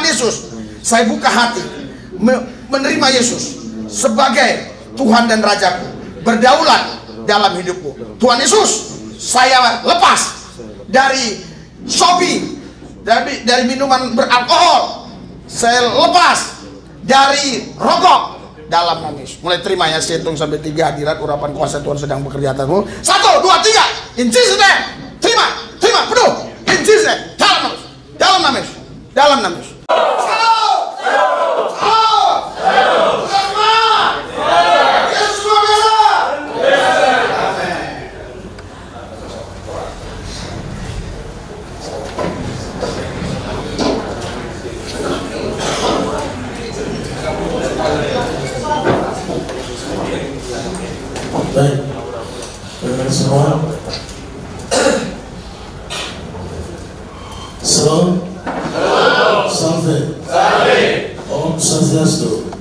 Tuhan Yesus, saya buka hati menerima Yesus sebagai Tuhan dan Rajaku, berdaulat dalam hidupku. Tuhan Yesus, saya lepas dari shopping, dari minuman beralkohol. Saya lepas dari rokok dalam nama Yesus. Mulai terima ya, saya hitung sampai 3, hadirat urapan kuasa Tuhan sedang bekerja atasmu. 1, 2, 3, in Jesus name. Terima penuh, in Jesus name. Dalam nama Yesus, dalam nama Yesus. Baik, teman-teman semua, Salam, Salve, Om Swastiastu,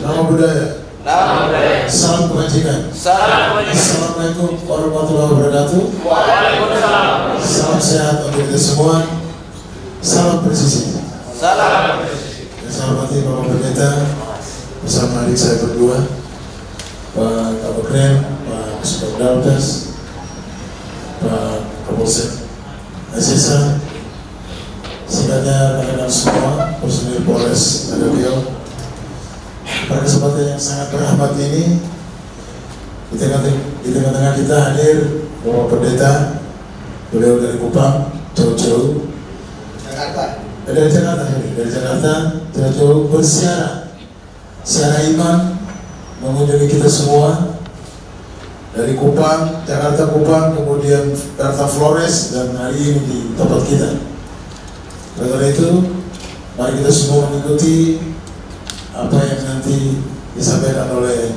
Namo Buddhaya, Salam Kebajikan, Assalamualaikum warahmatullahi wabarakatuh. Salam sehat untuk kita semua. Salam presisi. Saya hormati Bapak Pendeta bersama adik saya berdua, Pak Kapolres, Pak Sekretariat, Pak Kapolsek Asesa, singkatnya rekan-rekan semua, personil Polres ada beliau. Pada kesempatan yang sangat berahmat ini, di tengah-tengah kita hadir Bapak Pendeta, beliau dari Kupang, jauh-jauh, dari Jakarta, jauh-jauh bersiaran, secara iman, mengunjungi kita semua dari Kupang, Jakarta Kupang, kemudian Jakarta Flores, dan hari ini di tempat kita. Oleh karena itu, mari kita semua mengikuti apa yang nanti disampaikan oleh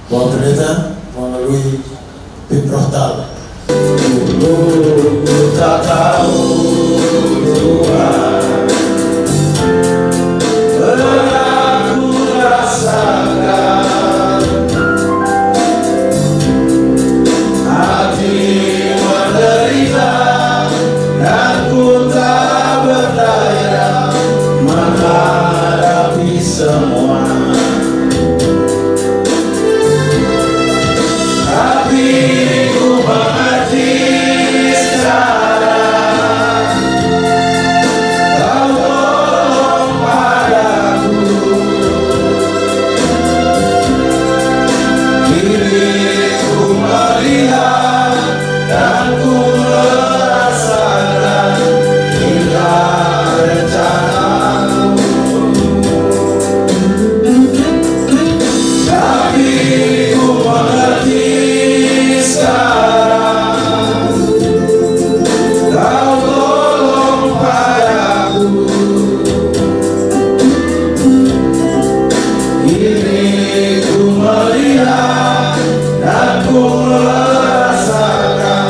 Bapak Pendeta melalui Pimprohtal. Dulu tak tahu Tuhan, aku rasakan hati menderita dan ku tak berdaya menghadapi semua. Tapi ku mengerti sekarang, Kau tolong padaku. Kini ku melihat dan ku merasakan indah rencanamu. Tapi ku mengerti sekarang, Kau tolong padaku. Kini ku melihat dan ku merasakan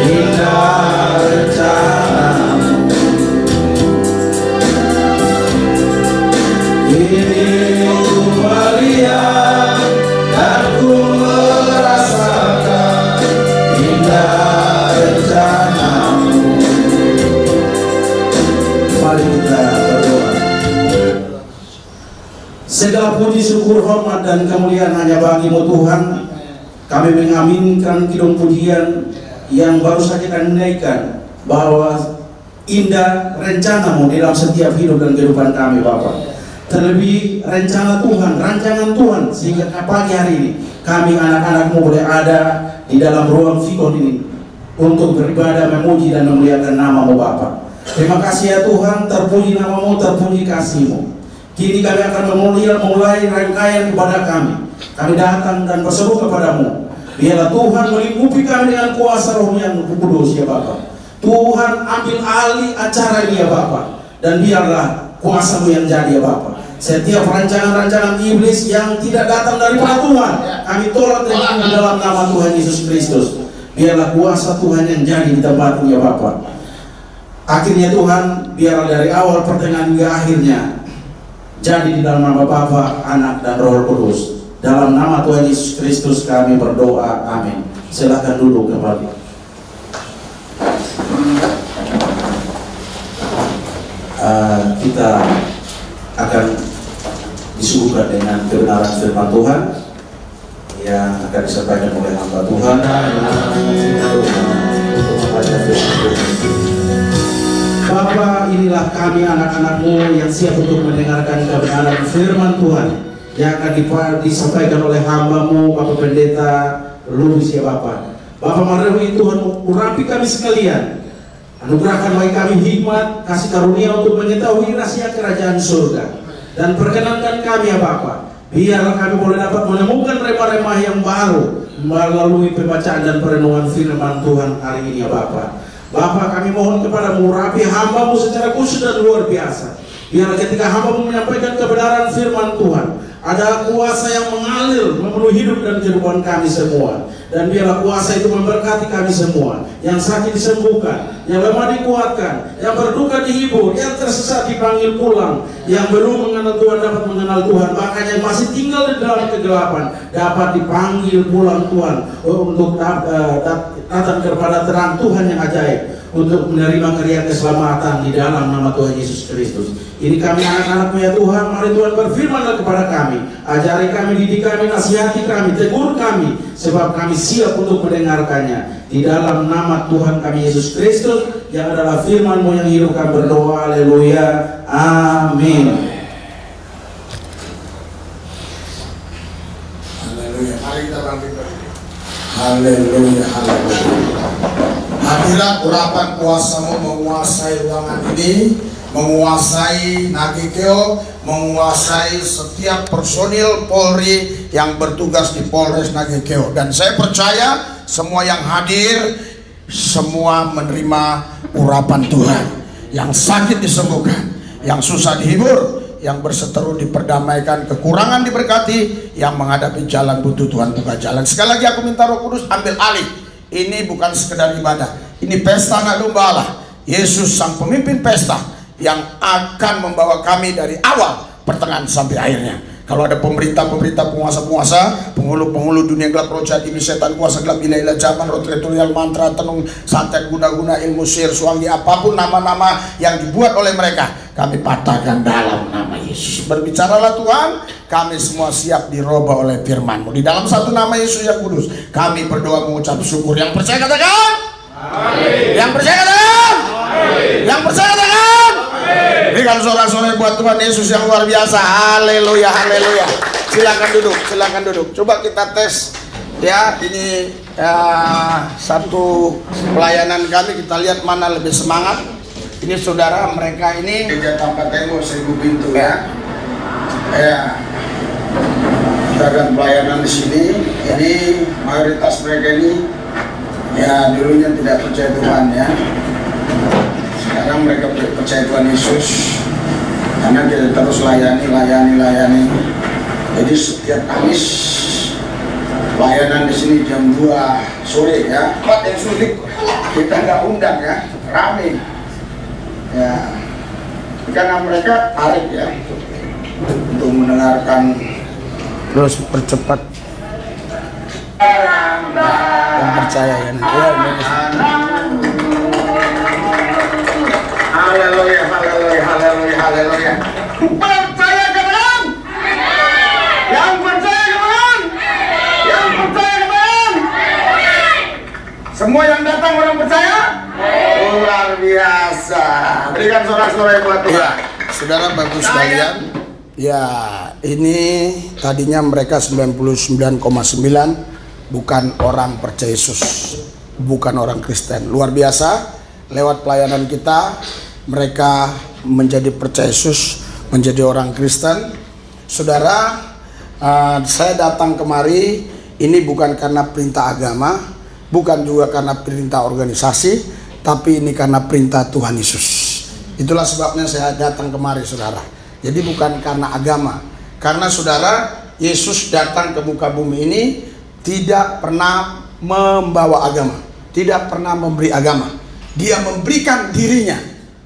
indah rencanamu. Kini ku melihat dan ku merasakan indah rencanamu. Mari kita berdoa. Segala puji, syukur, hormat, dan kemuliaan hanya bagi-Mu Tuhan. Kami mengaminkan kidung pujian yang baru saja kami naikkan, bahwa indah rencana-Mu di dalam setiap hidup dan kehidupan kami, Bapa. Terlebih rencana Tuhan, rancangan Tuhan, sehingga pagi hari ini kami anak-anak-Mu boleh ada di dalam ruang fikon ini untuk beribadah, memuji dan memuliakan nama-Mu, Bapa. Terima kasih ya Tuhan, terpuji nama-Mu, terpuji kasih-Mu. Kini kami akan memulai rangkaian ibadah kami. Kami datang dan berseru kepada-Mu. Biarlah Tuhan melingkupi kami dengan kuasa Roh yang kudus ya Bapa. Tuhan ambil alih acara ini ya Bapa. Dan biarlah kuasa-Mu yang jadi ya Bapa. Setiap rancangan-rancangan iblis yang tidak datang daripada Tuhan, kami tolak di dalam nama Tuhan Yesus Kristus. Biarlah kuasa Tuhan yang jadi di tempat ini ya Bapa. Akhirnya Tuhan, biarlah dari awal pertengahan hingga akhirnya jadi di dalam nama Bapa, Anak, dan Roh Kudus. Dalam nama Tuhan Yesus Kristus kami berdoa, amin. Silahkan duduk kembali. kita akan disuguhkan dengan kebenaran firman Tuhan yang akan disampaikan oleh hamba Tuhan. Bapa, inilah kami anak-anak-Mu yang siap untuk mendengarkan kebenaran firman Tuhan yang akan disampaikan oleh hamba-Mu, Bapak Pendeta Lubis, ya Bapak. Bapak Marewi, Tuhan urapi kami sekalian. Anugerahkan bagi kami hikmat, kasih karunia untuk mengetahui rahasia kerajaan surga. Dan perkenankan kami, ya Bapak, biarlah kami boleh dapat menemukan remah-remah yang baru melalui pembacaan dan perenungan firman Tuhan hari ini, ya Bapak. Bapak, kami mohon kepada-Mu, urapi hamba-Mu secara khusus dan luar biasa. Biarlah ketika hamba-Mu menyampaikan kebenaran firman Tuhan, ada kuasa yang mengalir memenuhi hidup dan kehidupan kami semua. Dan biarlah kuasa itu memberkati kami semua. Yang sakit disembuhkan, yang lemah dikuatkan, yang berduka dihibur, yang tersesat dipanggil pulang, yang belum mengenal Tuhan dapat mengenal Tuhan, bahkan yang masih tinggal di dalam kegelapan dapat dipanggil pulang Tuhan untuk datang kepada terang Tuhan yang ajaib, untuk menerima karya keselamatan di dalam nama Tuhan Yesus Kristus. Ini kami anak-anak-Mu, ya Tuhan. Mari Tuhan berfirman-Lah kepada kami, ajari kami, didik kami, nasihati kami, tegur kami, sebab kami siap untuk mendengarkannya. Di dalam nama Tuhan kami Yesus Kristus yang adalah firman-Mu yang hidup, kami berdoa. Haleluya, amin. Haleluya. Mari kita bangkit. Haleluya, haleluya. Hadirat urapan kuasa-Mu menguasai ruangan ini, menguasai Nagekeo, menguasai setiap personil Polri yang bertugas di Polres Nagekeo. Dan saya percaya semua yang hadir, semua menerima urapan Tuhan. Yang sakit disembuhkan, yang susah dihibur, yang berseteru diperdamaikan, kekurangan diberkati, yang menghadapi jalan butuh Tuhan buka jalan. Sekali lagi aku minta Roh Kudus ambil alih. Ini bukan sekedar ibadah, ini pesta anak domba Allah. Yesus sang pemimpin pesta yang akan membawa kami dari awal, pertengahan sampai akhirnya. Kalau ada pemerintah-pemerintah, penguasa-penguasa, penghulu-penghulu dunia gelap, roh jahat, iblis, setan, kuasa gelap, ilah-ilah zaman, roh teritorial, mantra, tenung, santet, guna-guna, ilmu sihir, suangi, apapun nama-nama yang dibuat oleh mereka, kami patahkan dalam nama Yesus. Berbicaralah Tuhan, kami semua siap dirubah oleh firman-Mu. Di dalam satu nama Yesus yang kudus, kami berdoa mengucap syukur. Yang percaya katakan amin. Yang percaya katakan amin. Yang percaya katakan amin. Berikan sorak-sorai buat Tuhan Yesus yang luar biasa. Haleluya, haleluya. Silakan duduk, silakan duduk. Coba kita tes ya, ini satu pelayanan kami, kita lihat mana lebih semangat. Ini saudara, mereka ini Gereja Tampak Tenggo 1000 pintu ya. Ya. Kita akan pelayanan di sini. Ini mayoritas mereka ini ya dulunya tidak percaya Tuhan ya. Sekarang mereka percaya Tuhan Yesus karena kita terus layani. Jadi setiap Kamis pelayanan di sini jam 2 sore ya. Tempat yang sulit kita nggak undang ya, rame ya. Karena mereka tarik ya untuk mendengarkan. Terus percepat yang percaya ya. Haleluya, haleluya, haleluya, haleluya. Percaya kawan? Yang percaya kawan? Yang percaya kawan? Semua yang datang orang percaya? Luar biasa. Berikan sorak-sorai buat Tuhan. Ya, saudara bagus sekalian. Ya, ini tadinya mereka 99,9 bukan orang percaya Yesus, bukan orang Kristen. Luar biasa. Lewat pelayanan kita, mereka menjadi percaya Yesus, menjadi orang Kristen. Saudara, saya datang kemari ini bukan karena perintah agama, bukan juga karena perintah organisasi, tapi ini karena perintah Tuhan Yesus. Itulah sebabnya saya datang kemari, saudara. Jadi bukan karena agama, karena saudara, Yesus datang ke muka bumi ini tidak pernah membawa agama, tidak pernah memberi agama. Dia memberikan dirinya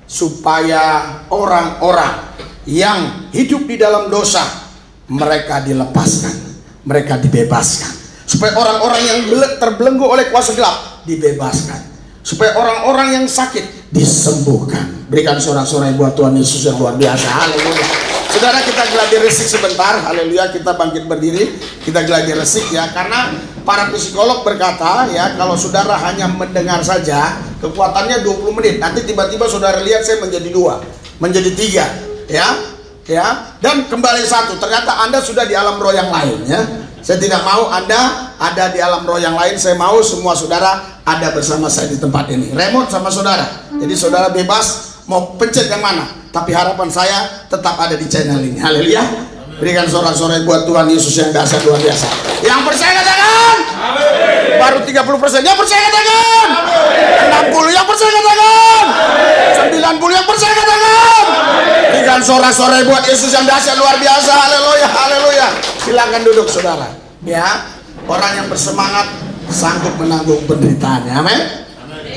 supaya orang-orang yang hidup di dalam dosa mereka dilepaskan, mereka dibebaskan. Supaya orang-orang yang terbelenggu oleh kuasa gelap dibebaskan. Supaya orang-orang yang sakit disembuhkan. Berikan sorak-sorai buat Tuhan Yesus yang luar biasa. Haleluya. Saudara, kita gladi resik sebentar. Haleluya, kita bangkit berdiri, kita gladi resik ya. Karena para psikolog berkata ya, kalau saudara hanya mendengar saja, kekuatannya 20 menit. Nanti tiba-tiba saudara lihat saya menjadi 2, menjadi 3 ya. Dan kembali 1, ternyata Anda sudah di alam roh yang lain ya. Saya tidak mau Anda ada di alam roh yang lain. Saya mau semua saudara ada bersama saya di tempat ini. Remote sama saudara. Jadi saudara bebas mau pencet yang mana. Tapi harapan saya tetap ada di channel ini. Haleluya. Berikan sorak-sorai buat Tuhan Yesus yang dahsyat luar biasa. Yang percaya katakan. Amin. Baru 30%. Yang percaya katakan. Amin. 60 yang percaya katakan. Amin. 90 yang percaya katakan. Berikan sorak-sorai buat Yesus yang dahsyat luar biasa. Haleluya. Haleluya. Silakan duduk saudara. Ya, orang yang bersemangat sanggup menanggung penderitaannya. Amin.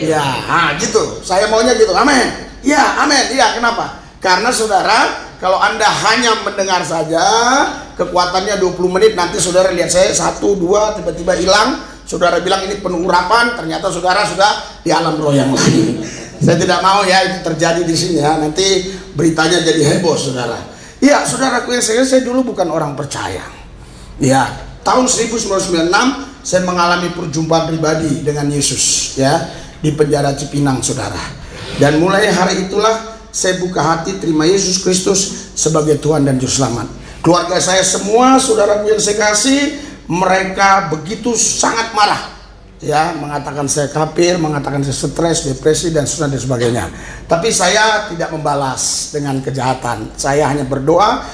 Ya, gitu. Saya maunya gitu. Amin. Ya, amin. Iya, kenapa? Karena saudara, kalau Anda hanya mendengar saja, kekuatannya 20 menit, nanti saudara lihat saya 1, 2, tiba-tiba hilang. Saudara bilang ini penuh urapan, ternyata saudara sudah di alam roh yang lain. Saya tidak mau ya itu terjadi di sini ya. Nanti beritanya jadi heboh saudara. Iya, saudaraku yang saya dulu bukan orang percaya. Ya, tahun 1996 saya mengalami perjumpaan pribadi dengan Yesus ya di penjara Cipinang saudara. Dan mulai hari itulah saya buka hati terima Yesus Kristus sebagai Tuhan dan Juru Selamat. Keluarga saya semua, saudaraku yang saya kasih, mereka begitu sangat marah ya, mengatakan saya kafir, mengatakan saya stres, depresi dan sebagainya. Tapi saya tidak membalas dengan kejahatan. Saya hanya berdoa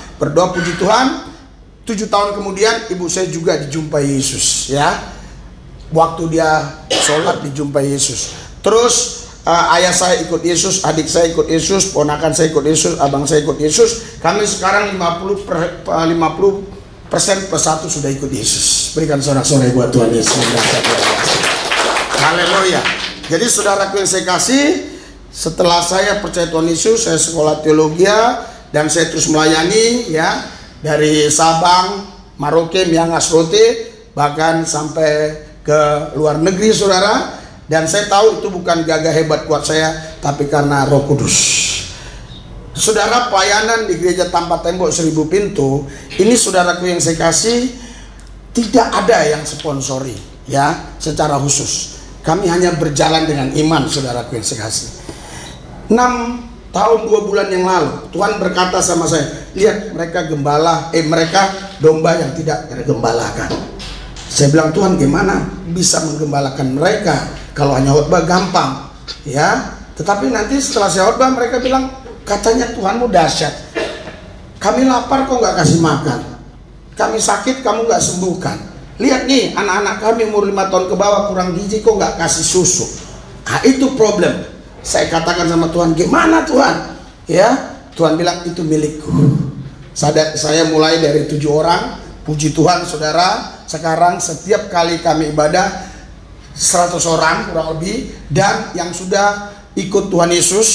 puji Tuhan. 7 tahun kemudian ibu saya juga dijumpai Yesus ya. Waktu dia sholat dijumpai Yesus. Terus ayah saya ikut Yesus, adik saya ikut Yesus, ponakan saya ikut Yesus, abang saya ikut Yesus. Kami sekarang 50% plus 1 sudah ikut Yesus. Berikan sorak-sorai buat Tuhan Yesus. Haleluya. Jadi saudaraku yang saya kasih, setelah saya percaya Tuhan Yesus, saya sekolah teologi dan saya terus melayani ya, dari Sabang, Maroke, Miangas, Rote, bahkan sampai ke luar negeri saudara. Dan saya tahu itu bukan gagah hebat kuat saya, tapi karena Roh Kudus. Saudara, pelayanan di gereja tanpa tembok 1000 pintu ini saudaraku yang saya kasih, tidak ada yang sponsori ya secara khusus. Kami hanya berjalan dengan iman saudaraku yang saya kasih. 6 tahun 2 bulan yang lalu Tuhan berkata sama saya, lihat mereka mereka domba yang tidak tergembalakan. Saya bilang, Tuhan gimana bisa menggembalakan mereka? Kalau hanya khotbah gampang ya. Tetapi nanti setelah saya khotbah mereka bilang, katanya Tuhanmu dahsyat. Kami lapar kok nggak kasih makan, kami sakit kamu nggak sembuhkan. Lihat nih anak-anak kami umur 5 tahun ke bawah kurang gizi kok nggak kasih susu. Nah itu problem. Saya katakan sama Tuhan, gimana Tuhan? Ya, Tuhan bilang itu milikku. Saya mulai dari 7 orang. Puji Tuhan saudara, sekarang setiap kali kami ibadah 100 orang kurang lebih. Dan yang sudah ikut Tuhan Yesus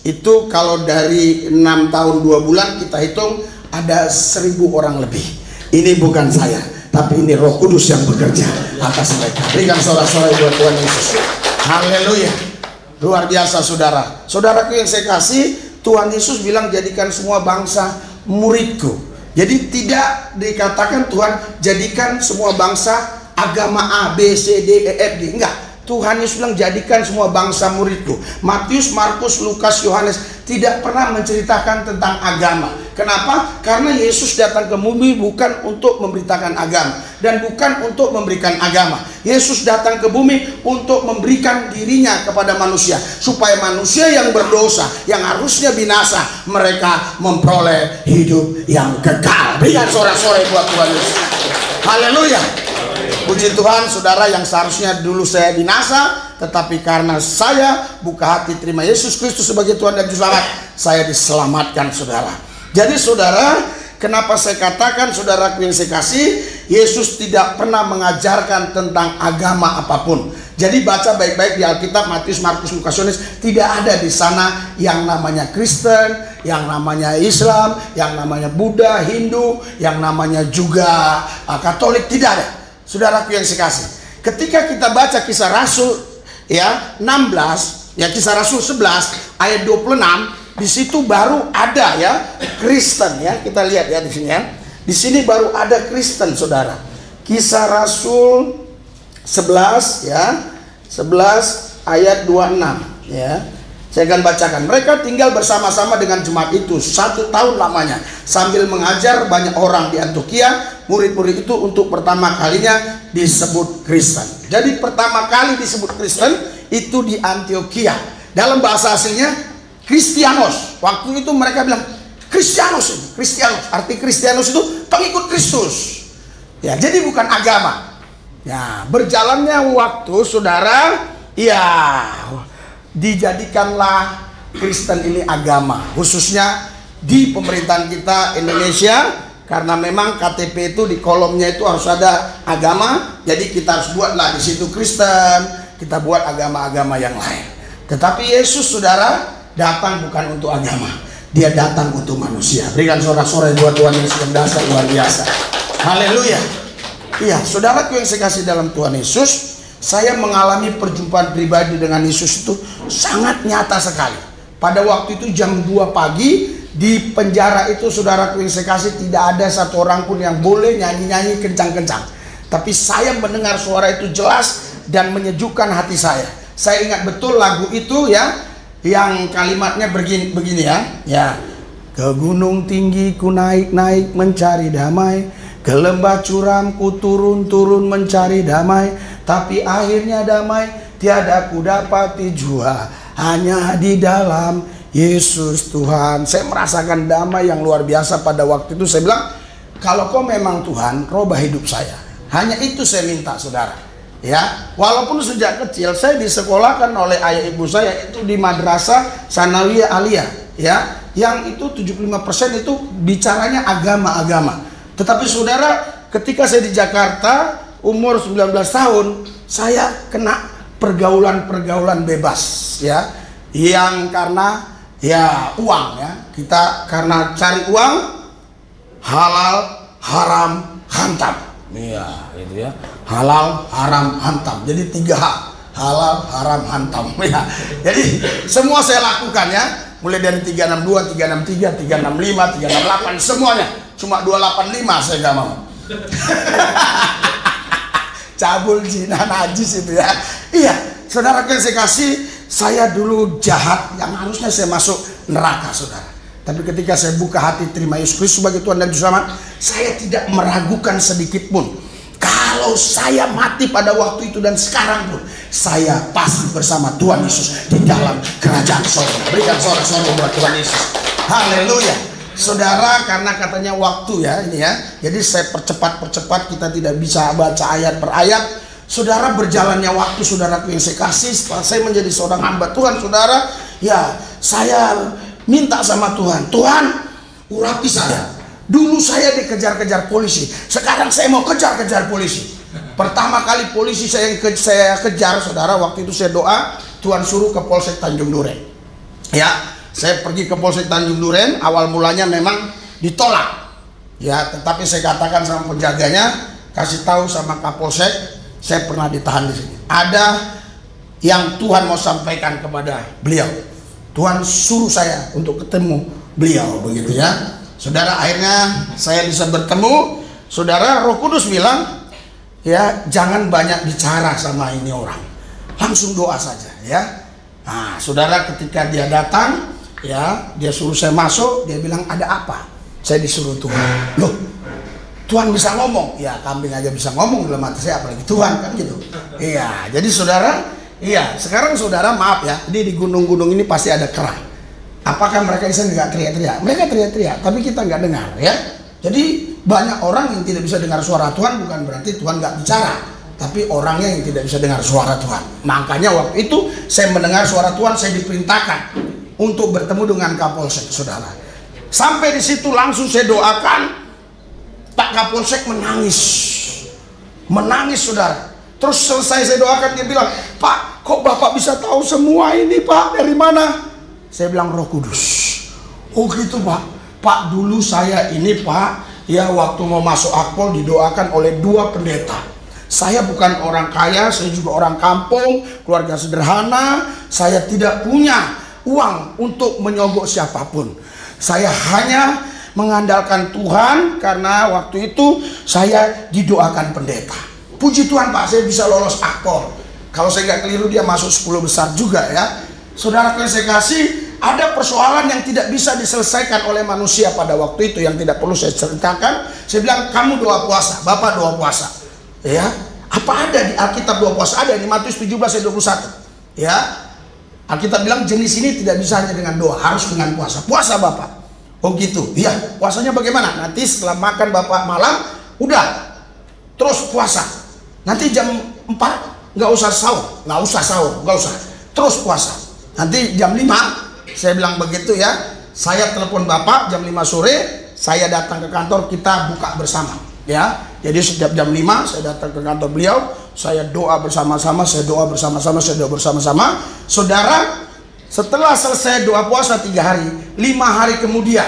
itu kalau dari 6 tahun 2 bulan kita hitung ada 1000 orang lebih. Ini bukan saya, tapi ini Roh Kudus yang bekerja atas mereka. Berikan sorak-sorai buat Tuhan Yesus. Haleluya. Luar biasa saudara. Saudaraku yang saya kasih, Tuhan Yesus bilang jadikan semua bangsa muridku. Jadi tidak dikatakan Tuhan jadikan semua bangsa agama A, B, C, D, E, F, G. Enggak. Tuhan Yesus bilang jadikan semua bangsa muridku. Matius, Markus, Lukas, Yohanes tidak pernah menceritakan tentang agama. Kenapa? Karena Yesus datang ke bumi bukan untuk memberitakan agama dan bukan untuk memberikan agama. Yesus datang ke bumi untuk memberikan dirinya kepada manusia, supaya manusia yang berdosa, yang harusnya binasa, mereka memperoleh hidup yang kekal. Berikan sorak-sorai buat Tuhan Yesus. Haleluya. Puji Tuhan saudara, yang seharusnya dulu saya binasa, tetapi karena saya buka hati terima Yesus Kristus sebagai Tuhan dan Juru Selamat, saya diselamatkan saudara. Jadi saudara, kenapa saya katakan saudaraku yang saya kasih, Yesus tidak pernah mengajarkan tentang agama apapun. Jadi baca baik-baik di Alkitab, Matius, Markus, Lukas, Yohanes, tidak ada di sana yang namanya Kristen, yang namanya Islam, yang namanya Buddha, Hindu, yang namanya juga Katolik, tidak ada. Saudaraku yang saya kasih, ketika kita baca Kisah Rasul ya 16, Ya, Kisah Rasul 11 ayat 26, di situ baru ada ya Kristen ya. Kita lihat ya di sini ya. Di sini baru ada Kristen, Saudara. Kisah Rasul 11 ya. 11 ayat 26 ya. Saya akan bacakan. Mereka tinggal bersama-sama dengan jemaat itu 1 tahun lamanya sambil mengajar banyak orang di Antioquia. Murid-murid itu untuk pertama kalinya disebut Kristen. Jadi pertama kali disebut Kristen itu di Antioquia. Dalam bahasa aslinya Kristianos. Waktu itu mereka bilang Kristianos ini. Kristianos. Arti Kristianos itu pengikut Kristus. Ya, jadi bukan agama. Ya, berjalannya waktu, Saudara, ya dijadikanlah Kristen ini agama, khususnya di pemerintahan kita Indonesia, karena memang KTP itu di kolomnya itu harus ada agama. Jadi kita harus buatlah di situ Kristen, kita buat agama-agama yang lain. Tetapi Yesus, Saudara, datang bukan untuk agama, dia datang untuk manusia. Berikan sorak-sorai buat Tuhan Yesus yang dasar luar biasa. Haleluya. Iya, saudaraku yang saya kasih dalam Tuhan Yesus, saya mengalami perjumpaan pribadi dengan Yesus itu sangat nyata sekali. Pada waktu itu jam 2 pagi di penjara itu, saudaraku yang saya kasih, tidak ada satu orang pun yang boleh nyanyi-nyanyi kencang-kencang. Tapi saya mendengar suara itu jelas dan menyejukkan hati saya. Saya ingat betul lagu itu ya, yang kalimatnya begini ya. Ya, ke gunung tinggi ku naik-naik mencari damai, ke lembah curam ku turun-turun mencari damai, tapi akhirnya damai tiada ku dapati jua, hanya di dalam Yesus Tuhan. Saya merasakan damai yang luar biasa pada waktu itu. Saya bilang, kalau kau memang Tuhan, robah hidup saya. Hanya itu saya minta, saudara. Ya, walaupun sejak kecil saya disekolahkan oleh ayah ibu saya itu di Madrasah Sanawiyah Aliyah, ya, yang itu 75% itu bicaranya agama-agama. Tetapi saudara, ketika saya di Jakarta umur 19 tahun, saya kena pergaulan-pergaulan bebas ya, yang karena ya uang ya. Kita karena cari uang, halal, haram, hantam. Iya, itu ya. Halal, haram, hantam. Jadi 3H. Halal, haram, hantam. Ya. Jadi semua saya lakukan ya. Mulai dari 362, 363, 365, 368, semuanya. Cuma 285 saya nggak mau. Cabul, zina, najis itu ya. Iya, saudara yang saya kasih, saya dulu jahat yang harusnya saya masuk neraka, saudara. Tapi ketika saya buka hati terima Yesus Kristus sebagai Tuhan dan Juru Selamat, saya tidak meragukan sedikit pun. Kalau saya mati pada waktu itu dan sekarang pun, saya pasti bersama Tuhan Yesus di dalam kerajaan surga. Berikan sorak-sorai buat Tuhan Yesus. Haleluya. Saudara, karena katanya waktu ya ini ya, jadi saya percepat kita tidak bisa baca ayat per ayat. Saudara, berjalannya waktu, saudaraku yang saya kasih, setelah saya menjadi seorang hamba Tuhan, saudara, ya saya minta sama Tuhan, Tuhan urapi saya. Dulu saya dikejar-kejar polisi, sekarang saya mau kejar-kejar polisi. Pertama kali polisi saya kejar, saudara, waktu itu saya doa, Tuhan suruh ke Polsek Tanjung Duren. Ya, saya pergi ke Polsek Tanjung Duren, awal mulanya memang ditolak. Ya, tetapi saya katakan sama penjaganya, kasih tahu sama Kapolsek, saya pernah ditahan di sini. Ada yang Tuhan mau sampaikan kepada beliau. Tuhan suruh saya untuk ketemu beliau, begitu ya. Saudara, akhirnya saya bisa bertemu. Saudara, Roh Kudus bilang, ya jangan banyak bicara sama ini orang, langsung doa saja ya. Nah, saudara, ketika dia datang, ya dia suruh saya masuk, dia bilang ada apa? Saya disuruh Tuhan. Loh, Tuhan bisa ngomong? Ya, kambing aja bisa ngomong dalam hati saya, apalagi Tuhan, kan gitu. Iya, jadi saudara, iya, sekarang saudara maaf ya, jadi di gunung-gunung ini pasti ada kerang. Apakah mereka bisa nggak teriak-teriak? Mereka teriak-teriak, tapi kita nggak dengar ya. Jadi banyak orang yang tidak bisa dengar suara Tuhan, bukan berarti Tuhan nggak bicara, tapi orangnya yang tidak bisa dengar suara Tuhan. Makanya waktu itu saya mendengar suara Tuhan, saya diperintahkan untuk bertemu dengan Kapolsek, saudara. Sampai di situ langsung saya doakan, Pak Kapolsek menangis, saudara. Terus selesai saya doakan, dia bilang, Pak, kok Bapak bisa tahu semua ini, Pak? Dari mana? Saya bilang, Roh Kudus. Oh gitu, Pak. Pak, dulu saya ini, Pak, ya waktu mau masuk Akpol didoakan oleh 2 pendeta. Saya bukan orang kaya, saya juga orang kampung, keluarga sederhana. Saya tidak punya uang untuk menyogok siapapun. Saya hanya mengandalkan Tuhan karena waktu itu saya didoakan pendeta. Puji Tuhan Pak, saya bisa lolos akpol. Kalau saya nggak keliru dia masuk 10 besar juga ya. Saudara yang saya kasih, ada persoalan yang tidak bisa diselesaikan oleh manusia pada waktu itu yang tidak perlu saya ceritakan. Saya bilang, kamu doa puasa, Bapak doa puasa. Ya, apa ada di Alkitab doa puasa? Ada di Matius 17:21. Ya, Alkitab bilang jenis ini tidak bisa hanya dengan doa, harus dengan puasa. Puasa Bapak. Oh gitu. Iya, puasanya bagaimana? Nanti setelah makan Bapak malam, udah terus puasa. Nanti jam 4 nggak usah sahur, terus puasa. Nanti jam 5, saya bilang begitu ya, saya telepon Bapak jam 5 sore, saya datang ke kantor, kita buka bersama ya. Jadi setiap jam 5 saya datang ke kantor beliau, saya doa bersama-sama. Saudara, setelah selesai doa puasa 3 hari, 5 hari kemudian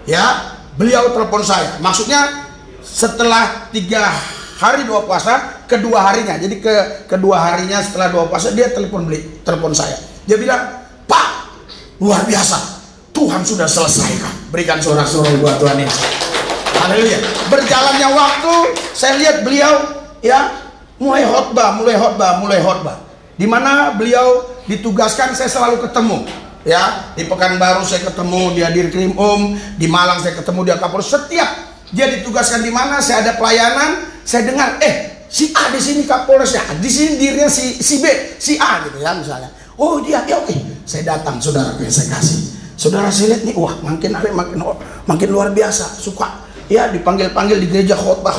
ya, beliau telepon saya. Maksudnya setelah 3 hari doa puasa, kedua harinya, jadi kedua harinya setelah doa puasa dia telepon saya. Dia bilang, Pak, luar biasa, Tuhan sudah selesaikan. Berikan sorak-sorai buat Tuhan ini. Haleluya. Berjalannya waktu, saya lihat beliau ya mulai khotbah. Di mana beliau ditugaskan, saya selalu ketemu. Ya, di Pekanbaru saya ketemu dia di Krim di Malang saya ketemu dia Kapolres. Setiap dia ditugaskan di mana, saya ada pelayanan, saya dengar, si A di sini Kapolresnya, di sini dirinya si B, si A gitu ya misalnya. Oh dia, ya oke. Saya datang, saudara yang saya kasih. Saudara saya lihat nih, wah makin luar biasa, suka. Ya dipanggil-panggil di gereja khotbah.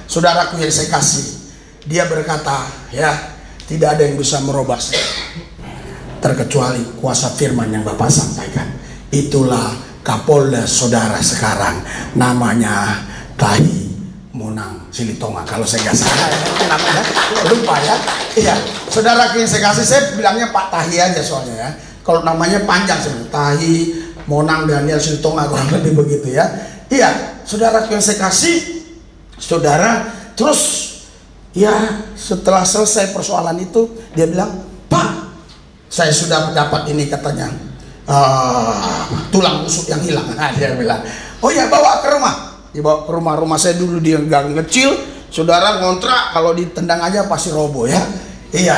Saudaraku yang saya kasih, dia berkata, ya tidak ada yang bisa merubah saya terkecuali kuasa firman yang Bapak sampaikan. Itulah Kapolda saudara sekarang, namanya Tahi Monang Silitonga. Kalau saya nggak salah namanya, lupa ya. Iya, saudara yang saya kasih, saya bilangnya Pak Tahi aja soalnya ya. Kalau namanya panjang sebenarnya, Tahi Monang Daniel Silitonga, kurang lebih begitu ya. Iya, saudara yang saya kasih, saudara, terus ya setelah selesai persoalan itu, dia bilang, Pak, saya sudah mendapat ini katanya, tulang rusuk yang hilang. Nah, dia bilang, oh ya bawa ke rumah. Dibawa ke rumah saya dulu, dia gang kecil, saudara ngontrak, kalau ditendang aja pasti roboh ya. Iya,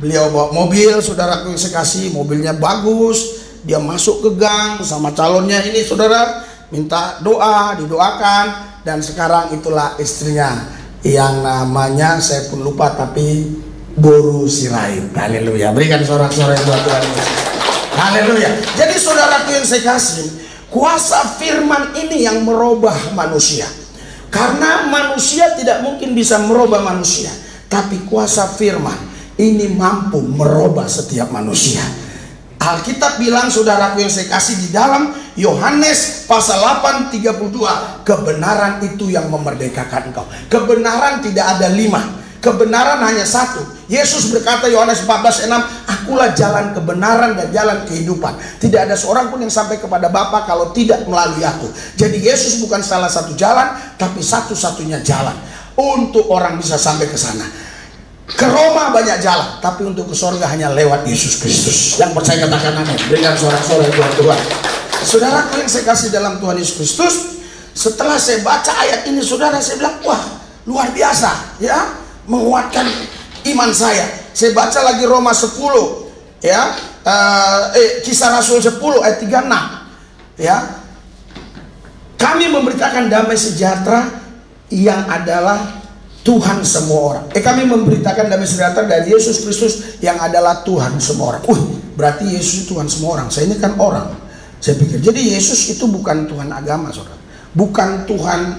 beliau bawa mobil, saudaraku yang saya kasih, mobilnya bagus. Dia masuk ke gang sama calonnya ini, saudara, minta doa, didoakan, dan sekarang itulah istrinya yang namanya saya pun lupa tapi Boru Sirait. Haleluya. Berikan sorak-sorai buat Tuhan. Haleluya. Jadi saudaraku yang saya kasih, kuasa firman ini yang merubah manusia. Karena manusia tidak mungkin bisa merubah manusia, tapi kuasa firman ini mampu merubah setiap manusia. Alkitab bilang, saudaraku yang saya kasih, di dalam Yohanes pasal 8:32, kebenaran itu yang memerdekakan engkau. Kebenaran tidak ada 5, kebenaran hanya 1. Yesus berkata Yohanes 14:6, akulah jalan kebenaran dan jalan kehidupan. Tidak ada seorang pun yang sampai kepada Bapa kalau tidak melalui aku. Jadi Yesus bukan salah satu jalan, tapi satu-satunya jalan untuk orang bisa sampai ke sana. Ke Roma banyak jalan, tapi untuk ke surga hanya lewat Yesus Kristus. Yang percaya katakan amin. Berikan sorak-sorai buat Tuhan. Saudaraku yang saya kasih dalam Tuhan Yesus Kristus, setelah saya baca ayat ini, saudara, saya bilang, wah luar biasa ya, menguatkan iman saya. Saya baca lagi Roma 10 ya, Kisah Rasul 10 ayat 36 ya. Kami memberitakan damai sejahtera yang adalah Tuhan semua orang. Kami memberitakan damai sejahtera dari Yesus Kristus yang adalah Tuhan semua orang. Berarti Yesus Tuhan semua orang. Saya ini kan orang. Saya pikir, jadi Yesus itu bukan Tuhan agama, saudara. Bukan Tuhan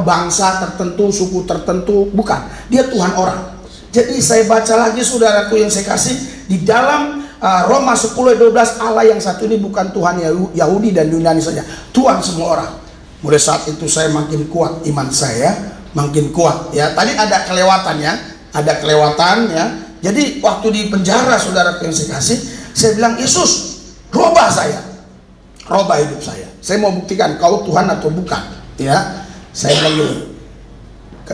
bangsa tertentu, suku tertentu, bukan. Dia Tuhan orang. Jadi saya baca lagi, saudaraku yang saya kasih, di dalam Roma 10:12, Allah yang satu ini bukan Tuhan Yahudi dan Yunani saja, Tuhan semua orang. Mulai saat itu saya makin kuat iman saya, makin kuat ya. Tadi ada kelewatan ya, Jadi waktu di penjara, saudara yang saya kasih, saya bilang, Yesus, robah saya, robah hidup saya. Saya mau buktikan kau Tuhan atau bukan ya. Saya bilang gini,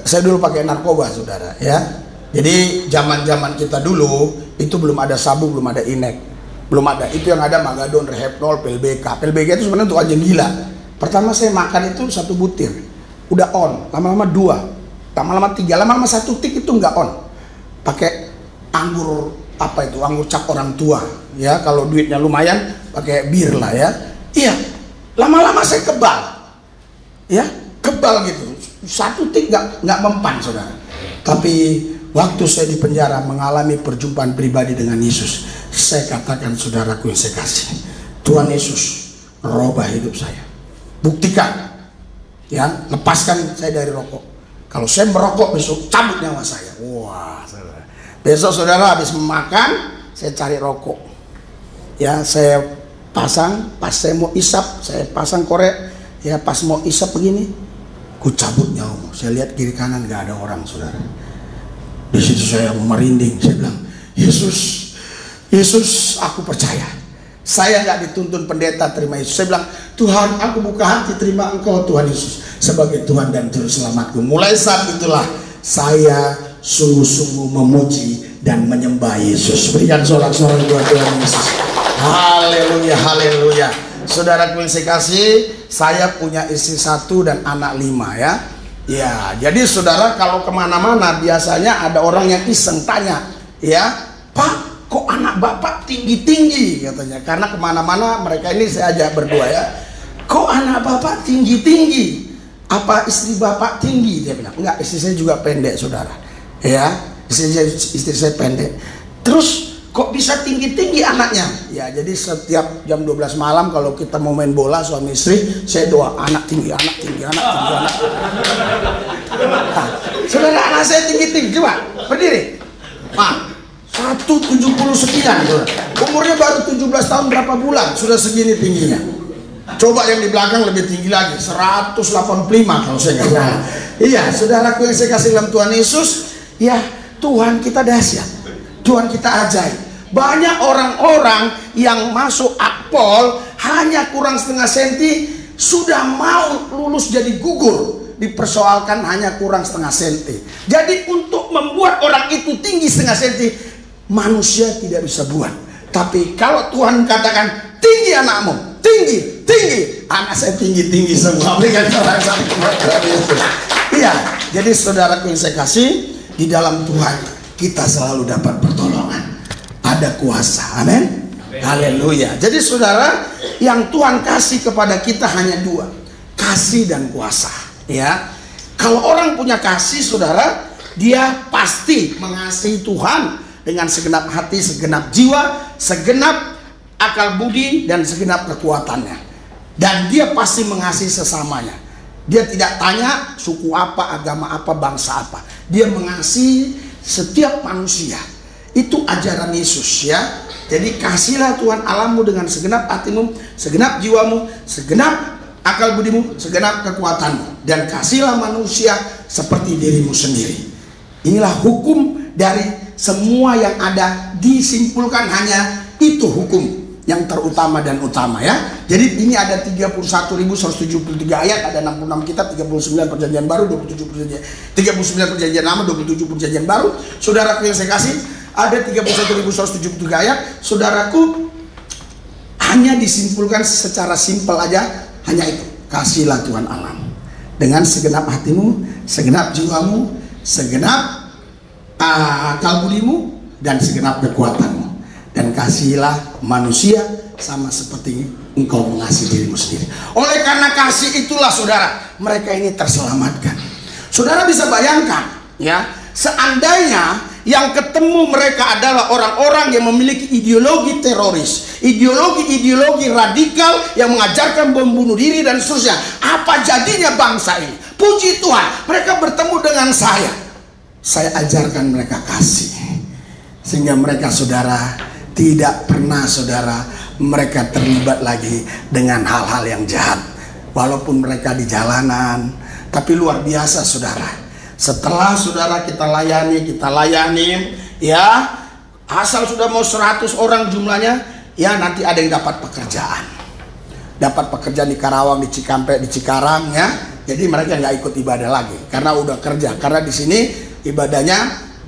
Saya dulu pakai narkoba, saudara, ya. Jadi zaman kita dulu itu belum ada sabu, belum ada inek, belum ada. Itu yang ada Magadon, Rehepnol, PLBK. PLBK itu sebenarnya untuk anjing gila. Pertama saya makan itu 1 butir, udah on. Lama-lama 2, lama-lama 3, lama-lama 1 tik itu nggak on. Pakai anggur apa itu, anggur cap orang tua, ya. Kalau duitnya lumayan pakai bir lah, ya. Iya, lama-lama saya kebal, ya, kebal gitu. 1 tik nggak mempan, saudara. Tapi waktu saya di penjara mengalami perjumpaan pribadi dengan Yesus, saya katakan, saudaraku yang saya kasih, Tuhan Yesus merubah hidup saya. Buktikan, ya, lepaskan saya dari rokok. Kalau saya merokok besok cabut nyawa saya. Wah, saudara. Besok saudara habis makan, saya cari rokok, ya, saya pasang. Pas saya mau isap, saya pasang korek, ya, pas mau isap begini, ku cabut nyawa. Saya lihat kiri kanan nggak ada orang, saudara. Di situ saya merinding. Saya bilang, Yesus, aku percaya. Saya nggak dituntun pendeta terima Yesus. Saya bilang, Tuhan, aku buka hati terima Engkau, Tuhan Yesus, sebagai Tuhan dan Juru Selamatku. Mulai saat itulah saya sungguh-sungguh memuji dan menyembah Yesus. Berikan sorak-sorai buat Tuhan Yesus. Haleluya, haleluya. Saudaraku yang saya kasih, saya punya istri 1 dan anak 5, ya. Ya, jadi saudara kalau kemana-mana biasanya ada orang yang iseng tanya, ya, Pak, kok anak bapak tinggi-tinggi, katanya. Karena kemana-mana mereka ini saya ajak berdua, ya. Kok anak bapak tinggi-tinggi? Apa istri bapak tinggi? Dia bilang, enggak, istri saya juga pendek, saudara. Ya, istri saya pendek. Terus kok bisa tinggi-tinggi anaknya? Ya, jadi setiap jam 12 malam kalau kita mau main bola suami istri, saya doa, anak tinggi, anak tinggi, anak tinggi, anak tinggi. Nah, saudara, anak saya tinggi-tinggi, coba berdiri. Pak, 170 sekian, saudara. Umurnya baru 17 tahun berapa bulan, sudah segini tingginya. Coba yang di belakang lebih tinggi lagi, 185 kalau saya nggak salah. Iya, saudaraku yang saya kasih dalam Tuhan Yesus, ya, Tuhan kita dahsyat, Tuhan kita ajaib. Banyak orang-orang yang masuk akpol hanya kurang setengah senti sudah mau lulus jadi gugur, dipersoalkan hanya kurang setengah senti. Jadi untuk membuat orang itu tinggi setengah senti, manusia tidak bisa buat. Tapi kalau Tuhan katakan tinggi anakmu, tinggi, tinggi, anak saya tinggi-tinggi semua. Berikan orang Iya, jadi saudaraku yang saya kasih, di dalam Tuhan kita selalu dapat pertolongan. Ada kuasa, amin. Haleluya. Jadi saudara, yang Tuhan kasih kepada kita hanya 2, kasih dan kuasa, ya. Kalau orang punya kasih, saudara, dia pasti mengasihi Tuhan dengan segenap hati, segenap jiwa, segenap akal budi, dan segenap kekuatannya. Dan dia pasti mengasihi sesamanya. Dia tidak tanya suku apa, agama apa, bangsa apa. Dia mengasihi setiap manusia. Itu ajaran Yesus, ya. Jadi kasihlah Tuhan Allahmu dengan segenap hatimu, segenap jiwamu, segenap akal budimu, segenap kekuatanmu, dan kasihlah manusia seperti dirimu sendiri. Inilah hukum dari semua yang ada, disimpulkan hanya itu hukum yang terutama dan utama, ya. Jadi ini ada 31.173 ayat, ada 66 kitab, 39 perjanjian baru, 27 perjanjian, 39 perjanjian lama, 27 perjanjian baru. Saudaraku yang saya kasih, ada 31.173 ayat. Saudaraku, hanya disimpulkan secara simpel aja, hanya itu. Kasihlah Tuhan Allahmu dengan segenap hatimu, segenap jiwamu, segenap akal budimu, dan segenap kekuatanmu. Dan kasihilah manusia sama seperti engkau mengasihi dirimu sendiri. Oleh karena kasih itulah, saudara, mereka ini terselamatkan. Saudara bisa bayangkan, ya, seandainya yang ketemu mereka adalah orang-orang yang memiliki ideologi teroris, ideologi radikal yang mengajarkan bom bunuh diri dan seterusnya, apa jadinya bangsa ini? Puji Tuhan, mereka bertemu dengan saya ajarkan mereka kasih, sehingga mereka, saudara, tidak pernah, saudara, mereka terlibat lagi dengan hal-hal yang jahat. Walaupun mereka di jalanan, tapi luar biasa, saudara. Setelah saudara kita layani, ya, asal sudah mau 100 orang jumlahnya, ya, nanti ada yang dapat pekerjaan. Dapat pekerjaan di Karawang, di Cikampek, di Cikarang, ya. Jadi mereka nggak ikut ibadah lagi karena udah kerja. Karena di sini ibadahnya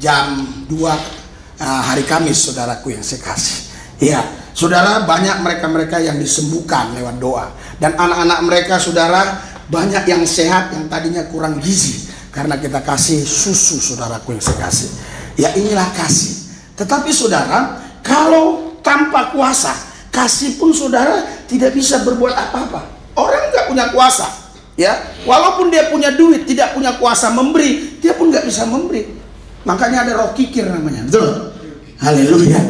jam 2 hari Kamis, saudaraku yang saya kasih. Iya, saudara, banyak mereka-mereka yang disembuhkan lewat doa. Dan anak-anak mereka, saudara, banyak yang sehat yang tadinya kurang gizi karena kita kasih susu, saudaraku yang saya kasih. Ya, inilah kasih. Tetapi saudara, kalau tanpa kuasa, kasih pun saudara tidak bisa berbuat apa-apa. Orang nggak punya kuasa, ya, walaupun dia punya duit, tidak punya kuasa memberi, dia pun nggak bisa memberi. Makanya ada roh kikir namanya, betul? Haleluya,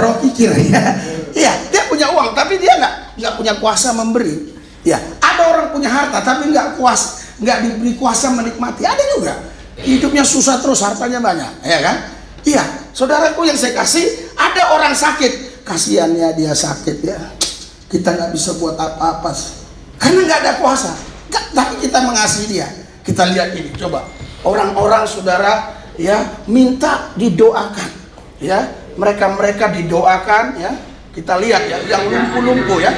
roh kikir, ya. Iya, dia punya uang, tapi dia nggak punya kuasa memberi. Ya, ada orang punya harta, tapi nggak diberi kuasa menikmati. Ada juga, hidupnya susah terus, hartanya banyak, ya kan? Iya, saudaraku yang saya kasih, ada orang sakit, kasihannya dia sakit, ya. Kita nggak bisa buat apa-apa. Karena nggak ada kuasa, tapi kita mengasihi dia. Kita lihat ini, coba orang-orang saudara, ya, minta didoakan, ya, mereka didoakan, ya. Kita lihat ya, yang lumpuh-lumpuh, ya.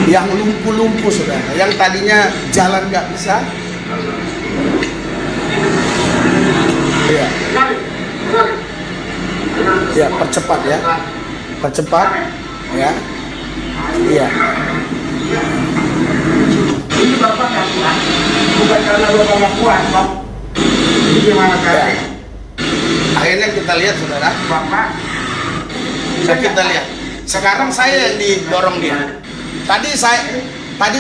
Yang lumpuh-lumpuh, saudara, yang tadinya jalan nggak bisa, ya. Ya, percepat ya, percepat, ya, iya. Ini Bapak nggak kuat, bukan karena Bapak nggak kuat, Pak. Ini gimana caranya? Ya. Akhirnya kita lihat, saudara, Bapak, kita lihat. Sekarang saya yang didorong dia. Tadi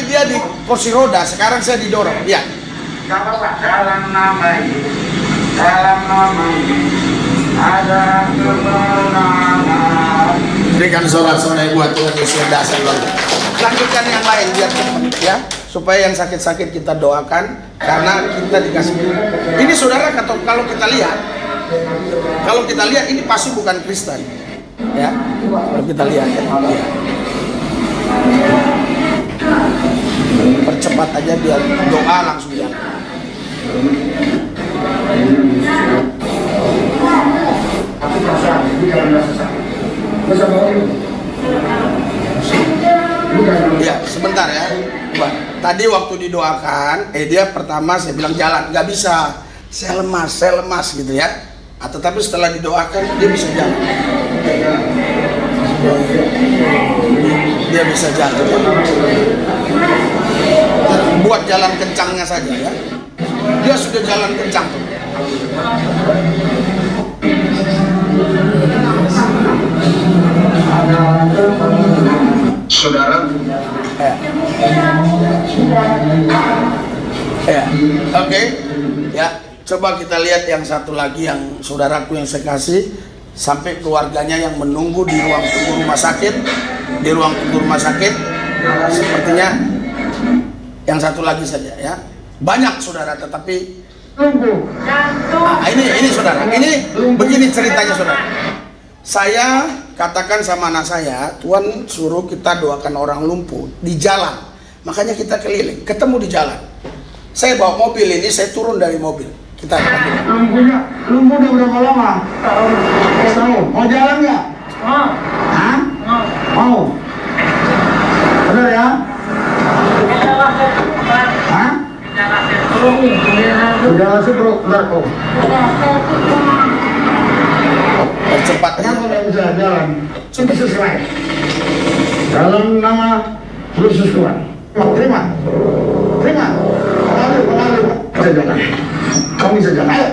dia di kursi roda, sekarang saya didorong. Ya. nggak apa-apa. Dalam nama ini, ada kemenangan. Berikan sorak-sorai buat Tuhan Yesus dasar Lord. Lanjutkan yang lain biar cepat, ya, supaya yang sakit-sakit kita doakan karena kita dikasih. Ini saudara, kalau kita lihat ini pasti bukan Kristen, ya. Kalau kita lihat, ya. Percepat aja biar doa langsung jalan. Ya, sebentar ya. Tadi waktu didoakan, dia pertama saya bilang jalan, nggak bisa, saya lemas gitu ya. Tetapi setelah didoakan dia bisa jalan. Dia bisa jalan. Buat jalan kencangnya saja ya. Dia sudah jalan kencang. Saudara, Oke. Ya, coba kita lihat yang satu lagi yang saudaraku yang saya kasih, sampai keluarganya yang menunggu di ruang tunggu rumah sakit. Di ruang tunggu rumah sakit, sepertinya yang satu lagi saja ya. Banyak saudara, tetapi ini saudara, ini begini ceritanya saudara. Saya katakan sama anak saya, Tuhan suruh kita doakan orang lumpuh di jalan. Makanya kita keliling, ketemu di jalan. Saya bawa mobil ini, saya turun dari mobil. Kita lumpuh udah berapa lama? Tahu. Mau jalan nggak? Hah? Mau. Benar ya? Hah? Udah langsung berlaku. percepat. Kenapa nggak bisa jalan? Sudah sesuai. Dalam nama Yesus Tuhan. Terima. Pengaruh. Bisa jalan. Kamu bisa jalan. Ayo.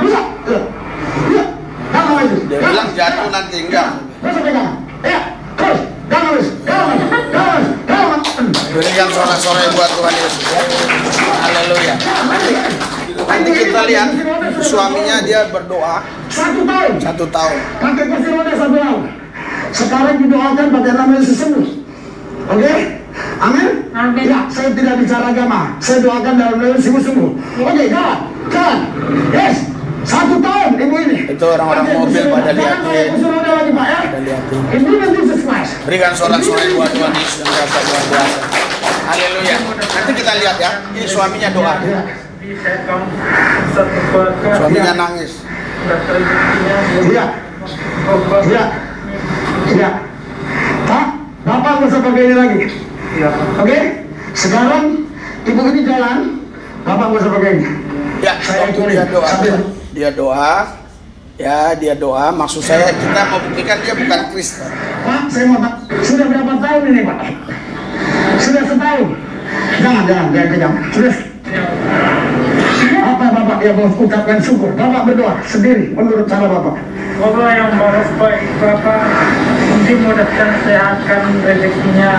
Bisa. Iya. Jangan lagi. Dia bilang jatuh nanti enggak. Bisa pegang. Iya. Terus. Jangan. Berikan sorak-sorai buat Tuhan Yesus ya. Haleluya. Nanti kita lihat suaminya dia berdoa 1 tahun. Pakai kursi roda 1 tahun. Sekarang didoakan pakai nama Yesus sembuh. Oke? Amin? Ya, saya tidak bicara agama. Saya doakan dalam nama Yesus sembuh. Oke, jalan. Yes. 1 tahun ibu ini. Itu orang-orang mobil pada lihatin. Kursi roda lagi Pak ya. Ini nanti sesuai. Berikan sorak-sorai buat Tuhan Yesus yang biasa luar biasa. Haleluya. Nanti kita lihat ya. Ini suaminya doa. Suaminya nangis. Iya. Ya. Pak, Bapak nggak usah pakai ini lagi. Iya. Oke? Sekarang ibu ini jalan, Bapak nggak usah pakai ini. Ya, Saya waktu ikutin. dia doa, Sambil. dia doa. Maksud saya kita mau buktikan dia bukan Kristen. Pak, saya mau Pak. Sudah berapa tahun ini Pak? Sudah setahun. Jangan, kejam. Sudah. Apa Bapak yang mau ucapkan syukur? Bapak berdoa sendiri menurut cara Bapak. Bapak yang baik, Bapak dimudahkan, sehatkan rezekinya.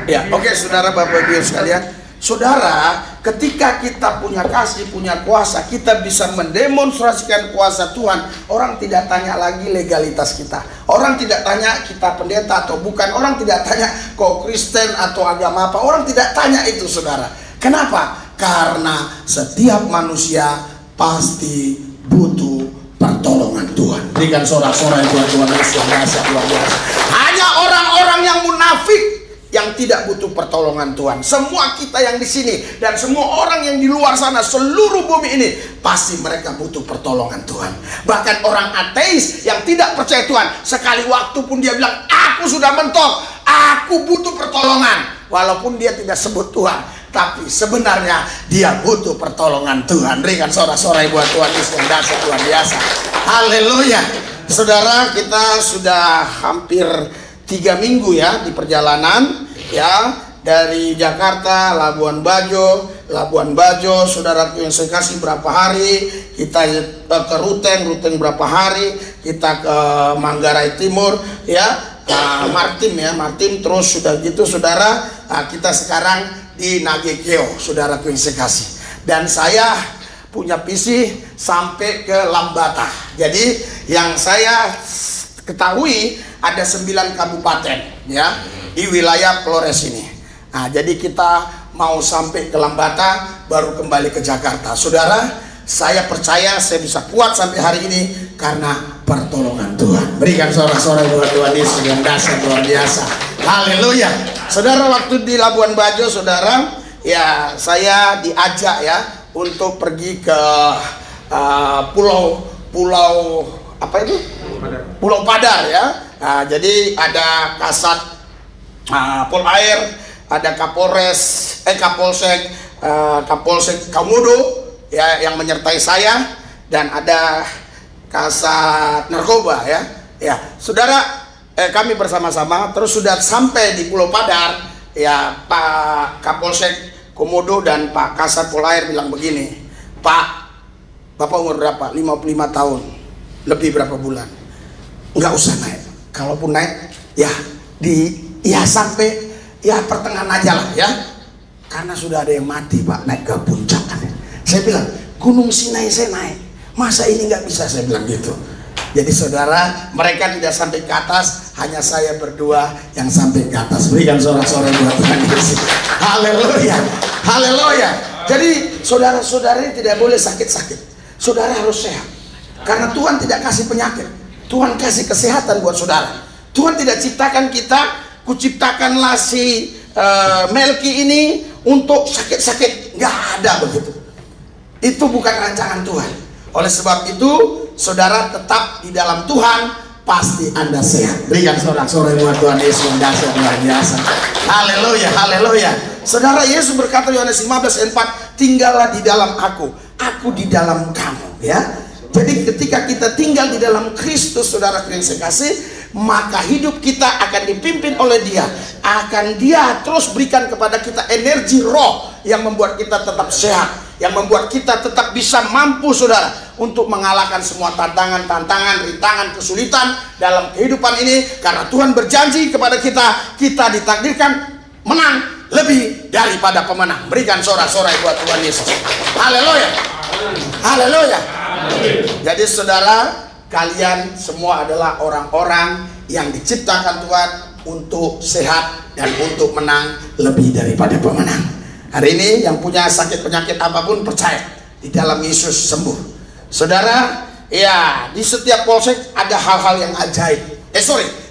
Ya, oke, saudara, Bapak Ibu sekalian. Saudara, ketika kita punya kasih, punya kuasa, kita bisa mendemonstrasikan kuasa Tuhan. Orang tidak tanya lagi legalitas kita. Orang tidak tanya kita pendeta atau bukan. Orang tidak tanya kau Kristen atau agama apa. Orang tidak tanya itu, saudara. Kenapa? Karena setiap manusia pasti butuh pertolongan Tuhan. Berikan sorak-sorai buat Tuhan Yesus yang dahsyat luar biasa. Hanya orang-orang yang munafik yang tidak butuh pertolongan Tuhan. Semua kita yang di sini dan semua orang yang di luar sana, seluruh bumi ini, pasti mereka butuh pertolongan Tuhan. Bahkan orang ateis yang tidak percaya Tuhan, sekali waktu pun dia bilang, aku sudah mentok, aku butuh pertolongan. Walaupun dia tidak sebut Tuhan, tapi sebenarnya dia butuh pertolongan Tuhan. Berikan sorak-sorai buat Tuhan Yesus yang dahsyat luar biasa. Haleluya. Saudara, kita sudah hampir 3 minggu ya di perjalanan ya, dari Jakarta, Labuan Bajo, saudara yang saya kasih berapa hari, kita ke Ruteng berapa hari, kita ke Manggarai Timur ya, Martim, terus sudah gitu saudara, kita sekarang di Nagekeo, saudara yang saya kasih, dan saya punya visi sampai ke Lambata. Jadi yang saya ketahui ada 9 kabupaten ya di wilayah Flores ini. Nah, jadi kita mau sampai ke Lambata baru kembali ke Jakarta. Saudara, saya percaya saya bisa kuat sampai hari ini karena pertolongan Tuhan. Berikan sorak-sorai buat Tuhan Yesus yang dahsyat luar biasa. Haleluya. Saudara, waktu di Labuan Bajo, saudara, ya saya diajak ya untuk pergi ke pulau apa itu? Pulau Padar ya. Nah, jadi ada Kasat Polair, ada Kapolsek Komodo ya yang menyertai saya, dan ada Kasat Narkoba ya. Ya, saudara, kami bersama-sama terus sudah sampai di Pulau Padar ya. Pak Kapolsek Komodo dan Pak Kasat Polair bilang begini, Pak, Bapak umur berapa? 55 tahun. Lebih berapa bulan? Nggak usah naik. Kalaupun naik ya sampai ya pertengahan aja lah ya, karena sudah ada yang mati Pak naik ke puncak. Saya bilang Gunung Sinai saya naik, masa ini nggak bisa, saya bilang gitu. Jadi saudara, mereka tidak sampai ke atas, hanya saya berdua yang sampai ke atas. Berikan sorak-sorai buat Tuhan Yesus. Haleluya, haleluya. Jadi saudara-saudari tidak boleh sakit-sakit, saudara harus sehat, karena Tuhan tidak kasih penyakit, Tuhan kasih kesehatan buat saudara. Tuhan tidak ciptakan kita, kuciptakanlah si Melki ini untuk sakit-sakit, nggak ada begitu. Itu bukan rancangan Tuhan. Oleh sebab itu, saudara tetap di dalam Tuhan, pasti Anda sehat. Berikan sorak-sorai buat Tuhan Yesus yang dahsyat luar biasa. Haleluya, haleluya. Saudara, Yesus berkata Yohanes 15:4, tinggallah di dalam aku di dalam kamu ya. Jadi ketika kita tinggal di dalam Kristus, saudara yang saya kasih, maka hidup kita akan dipimpin oleh Dia. Akan Dia terus berikan kepada kita energi roh yang membuat kita tetap sehat, yang membuat kita tetap bisa mampu, saudara, untuk mengalahkan semua tantangan, rintangan, kesulitan dalam kehidupan ini. Karena Tuhan berjanji kepada kita, kita ditakdirkan menang lebih daripada pemenang. Berikan sorak-sorai buat Tuhan Yesus. Haleluya, haleluya. Jadi saudara, kalian semua adalah orang-orang yang diciptakan Tuhan untuk sehat dan untuk menang lebih daripada pemenang. Hari ini yang punya sakit penyakit apapun, percaya di dalam Yesus sembuh. Saudara, ya di setiap polsek ada hal-hal yang ajaib.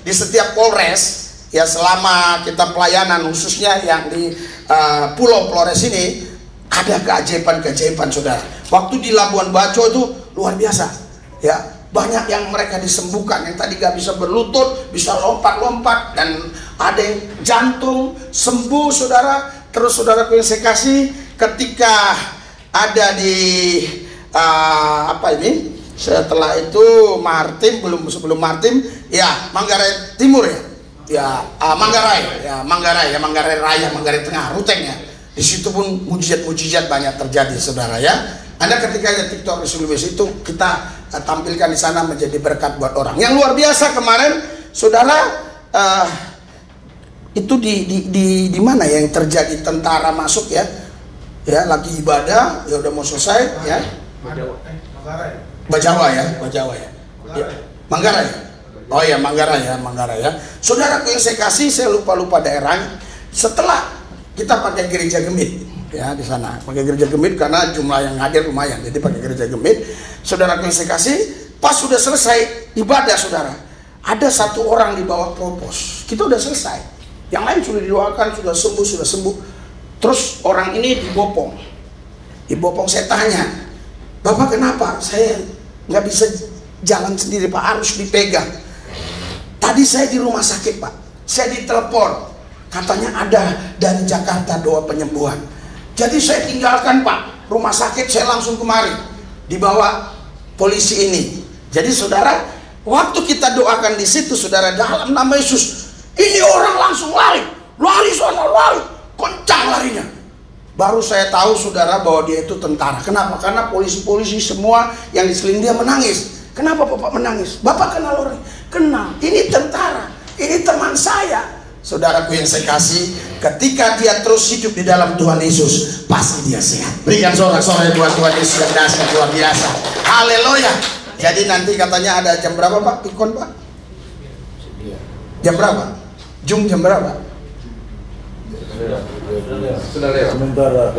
Di setiap polres ya, selama kita pelayanan khususnya yang di Pulau Flores ini, ada keajaiban-keajaiban, saudara. Waktu di Labuan Bajo itu luar biasa ya. banyak yang mereka disembuhkan, yang tadi gak bisa berlutut, bisa lompat-lompat, dan ada yang jantung sembuh, saudara. Terus saudaraku yang saya kasih, ketika ada di setelah itu Martim, sebelum Martim, ya Manggarai Timur Manggarai Raya, Manggarai Tengah, Ruteng ya. Di situ pun mujizat-mujizat banyak terjadi, saudara ya. Anda ketika lihat TikTok Resolusi itu, kita tampilkan di sana menjadi berkat buat orang. Yang luar biasa kemarin, saudara, itu di mana yang terjadi, tentara masuk ya, lagi ibadah, ya udah mau selesai ya. Bajawa ya. Manggarai. Oh ya, Manggarai ya. Saudara yang saya kasih, saya lupa daerahnya. Setelah kita pakai gereja Gemit ya di sana, pakai gereja Gemit karena jumlah yang hadir lumayan, jadi pakai gereja Gemit. Saudara yang saya kasih, pas sudah selesai ibadah, saudara, ada satu orang di bawah propos. Kita udah selesai, yang lain sudah didoakan, sudah sembuh. Terus orang ini dibopong. Saya tanya, Bapak kenapa? Saya nggak bisa jalan sendiri, Pak, harus dipegang. Tadi saya di rumah sakit, Pak, saya ditelepon, katanya ada dari Jakarta doa penyembuhan. Jadi saya tinggalkan, Pak, rumah sakit, saya langsung kemari, dibawa polisi ini. Jadi saudara, waktu kita doakan di situ, saudara, dalam nama Yesus, ini orang langsung lari sana, kencang larinya. Baru saya tahu, saudara, bahwa dia itu tentara. Kenapa? Karena polisi-polisi semua yang di sekeliling dia menangis. Kenapa Bapak menangis? Bapak kenal orang? Kenal. Ini tentara, ini teman saya. Saudaraku yang saya kasih, ketika dia terus hidup di dalam Tuhan Yesus, pasti dia sehat. Berikan sorak-sorai buat Tuhan Yesus yang dahsyat luar biasa. Haleluya. Jadi nanti katanya ada jam berapa, Pak? Pikon, Pak? Jam berapa? Jam berapa? Sementara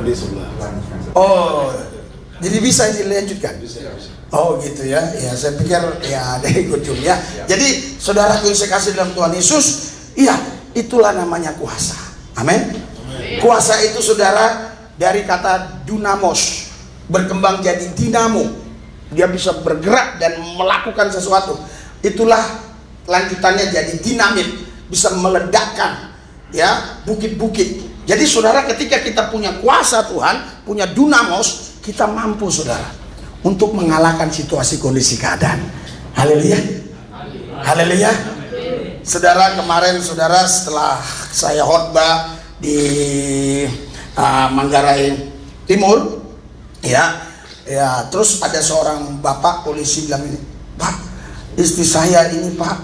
di sebelah. Oh, jadi bisa dilanjutkan? Oh gitu ya. Ya saya pikir ya ada ikut ya. Jadi saudaraku yang saya kasih dalam Tuhan Yesus, iya, itulah namanya kuasa. Amin. Kuasa itu, saudara, dari kata dunamos, berkembang jadi dinamo. Dia bisa bergerak dan melakukan sesuatu. Itulah lanjutannya jadi dinamit, bisa meledakkan ya bukit-bukit. Jadi saudara, ketika kita punya kuasa Tuhan, punya dunamos, kita mampu, saudara, untuk mengalahkan situasi kondisi keadaan. Haleluya. Haleluya. Saudara, kemarin saudara, setelah saya khotbah di Manggarai Timur ya, terus ada seorang bapak polisi bilang ini, Pak, istri saya ini, Pak,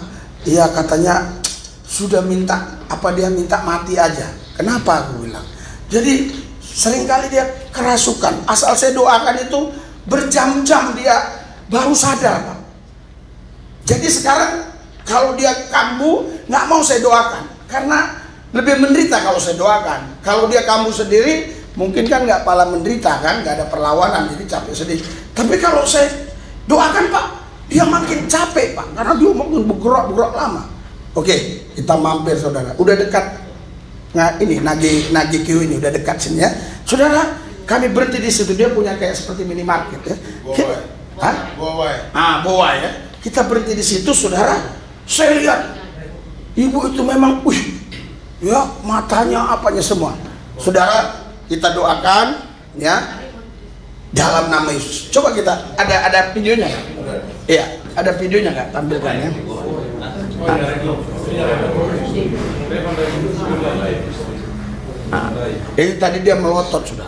dia katanya sudah minta mati aja. Kenapa? Aku bilang, jadi seringkali dia kerasukan. Asal saya doakan itu berjam-jam dia baru sadar, Pak. Jadi sekarang kalau dia kambuh, nggak mau saya doakan karena lebih menderita kalau saya doakan. Kalau dia kambuh sendiri, mungkin kan nggak pala menderita kan, nggak ada perlawanan, jadi capek sedih. Tapi kalau saya doakan, Pak, dia makin capek, Pak, karena dia makin bergerak lama. Oke, kita mampir, saudara. Udah dekat. Nah ini Nagi Q ini udah dekat sini ya, saudara. Kami berhenti di situ, dia punya kayak seperti minimarket ya. Boa ya. Kita berhenti di situ, saudara. Saya lihat ibu itu memang, ya matanya apanya semua. Saudara, kita doakan ya dalam nama Yesus. Coba kita ada videonya nggak? Iya, ada videonya nggak? Tampilkan ya. Ini tadi dia melotot, sudah.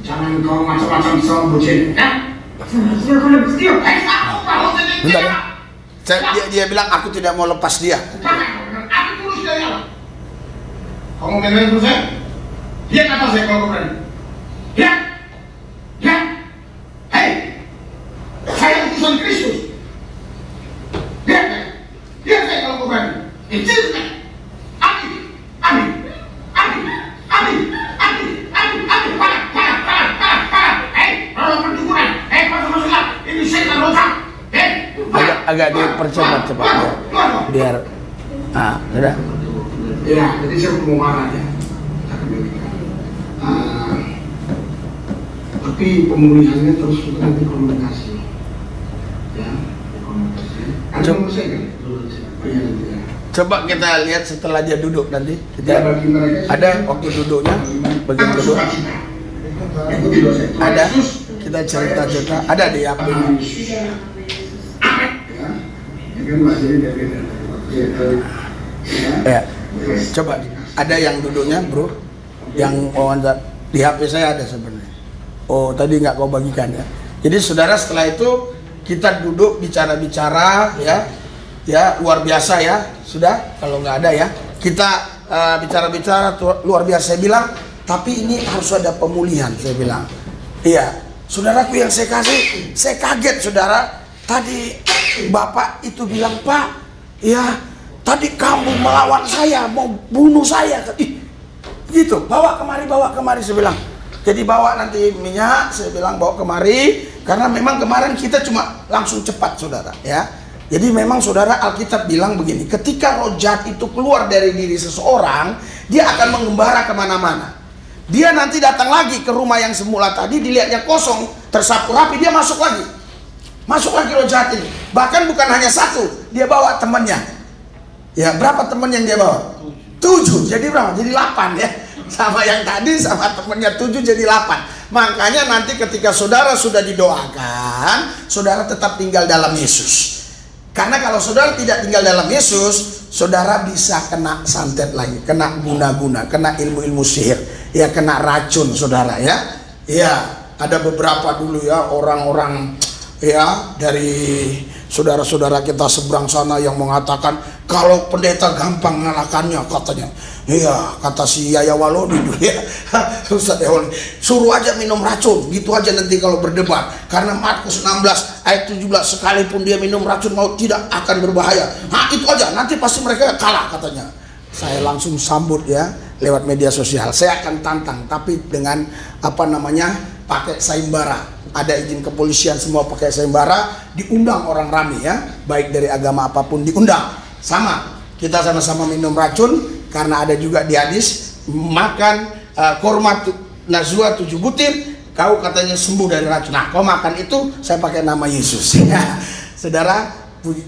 Jangan kau macam-macam sama bocil, ya? Bentar ya. Dia bilang aku tidak mau lepas dia. Aku tulus dari Allah. Kamu memang terus saya? Lihat apa saya kalau berani? Lihat, hei, saya utusan Kristus. Lihat saya kalau berani. Izinkan. Amin. Hei, orang perdukunan. Hei, masuk-masuklah. Ini setan rosak. Agak Biar sudah. Ya, jadi saya mau marah ya. Tapi pemulihannya terus nanti komunikasi. Ya, komunikasi. Ada yang mau saya kan? Coba kita lihat setelah dia duduk nanti. Ya, bagi mereka, ada waktu duduknya bagian kedua. Ada kita cerita-cerita. Ada di apa? Ya, coba ada yang duduknya, bro. Yang di HP saya ada sebenarnya. Oh, tadi nggak kau bagikan ya. Jadi saudara, setelah itu kita duduk bicara-bicara ya luar biasa ya. Sudah, kalau nggak ada ya kita bicara-bicara luar biasa. Saya bilang, tapi ini harus ada pemulihan. Saya bilang, iya, saudaraku yang saya kasih, saya kaget saudara. Tadi bapak itu bilang, Pak, ya tadi kamu melawan saya, mau bunuh saya. Ih, gitu, bawa kemari, saya bilang. Jadi bawa nanti minyak, saya bilang bawa kemari, karena memang kemarin kita cuma langsung cepat saudara ya. Jadi memang saudara, Alkitab bilang begini, ketika roh jahat itu keluar dari diri seseorang, dia akan mengembara kemana-mana. Dia nanti datang lagi ke rumah yang semula tadi, dilihatnya kosong, tersapu rapi, dia masuk lagi roh jahat ini. Bahkan bukan hanya satu, dia bawa temannya. Ya, berapa teman yang dia bawa? 7, jadi berapa? Jadi 8 ya. Sama yang tadi, sama temannya 7 jadi 8. Makanya nanti ketika saudara sudah didoakan, saudara tetap tinggal dalam Yesus. Karena kalau saudara tidak tinggal dalam Yesus, saudara bisa kena santet lagi, kena guna-guna, kena ilmu-ilmu sihir, ya kena racun saudara ya. Ya, ada beberapa dulu ya orang-orang ya dari saudara-saudara kita seberang sana yang mengatakan kalau pendeta gampang mengalahkannya katanya. Iya, kata si Yaya Walodi dulu ya. Ustaz Yaya Walodi, suruh aja minum racun, gitu aja nanti kalau berdebat. Karena Markus 16 ayat 17, sekalipun dia minum racun mau tidak akan berbahaya. Nah, itu aja, nanti pasti mereka kalah katanya. Saya langsung sambut ya lewat media sosial. Saya akan tantang, tapi dengan apa namanya? Pakai sayembara. Ada izin kepolisian, semua pakai sayembara, diundang orang rame ya, baik dari agama apapun diundang. Sama, kita sama-sama minum racun, karena ada juga di hadis makan korma nazwa 7 butir, kau katanya sembuh dari racun. Nah, kau makan itu, saya pakai nama Yesus. Ya, saudara,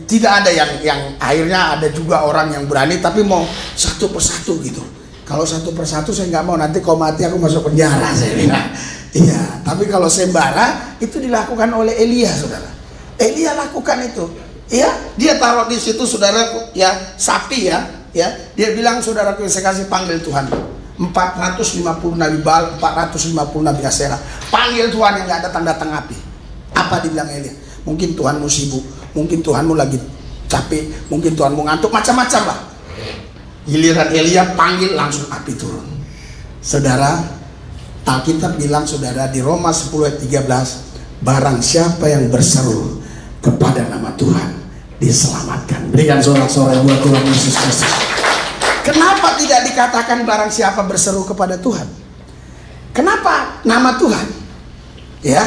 tidak ada yang akhirnya ada juga orang yang berani, tapi mau satu persatu gitu. Kalau satu persatu saya nggak mau, nanti kau mati aku masuk penjara, saya bilang. Iya, tapi kalau sembara itu dilakukan oleh Elia, saudara. Elia lakukan itu. Iya, dia taruh di situ, saudara, ya sapi ya. Dia bilang, saudaraku yang saya kasih, panggil Tuhan. 450 nabi Baal, 450 nabi Asyera. Panggil Tuhan yang nggak datang api. Apa dibilang Elia? Mungkin Tuhanmu sibuk, mungkin Tuhanmu lagi capek, mungkin Tuhanmu ngantuk, macam-macam lah. Giliran Elia panggil, langsung api turun. Saudara, Alkitab bilang saudara di Roma 10 ayat 13, barang siapa yang berseru kepada nama Tuhan diselamatkan. Berikan sorak-sorai buat Tuhan Yesus Kristus. Kenapa tidak dikatakan barang siapa berseru kepada Tuhan? Kenapa nama Tuhan? Ya,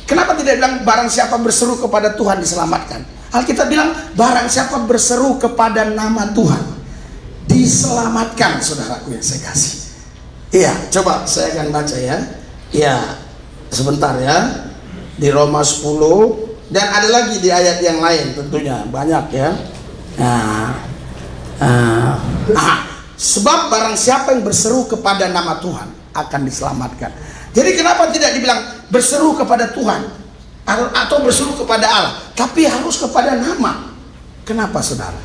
kenapa tidak bilang barang siapa berseru kepada Tuhan diselamatkan? Alkitab bilang barang siapa berseru kepada nama Tuhan diselamatkan, saudaraku yang saya kasih. Iya, coba saya akan baca ya. Iya, sebentar ya. Di Roma 10, dan ada lagi di ayat yang lain tentunya, banyak ya. Sebab barang siapa yang berseru kepada nama Tuhan akan diselamatkan. Jadi kenapa tidak dibilang berseru kepada Tuhan atau berseru kepada Allah, tapi harus kepada nama? Kenapa saudara?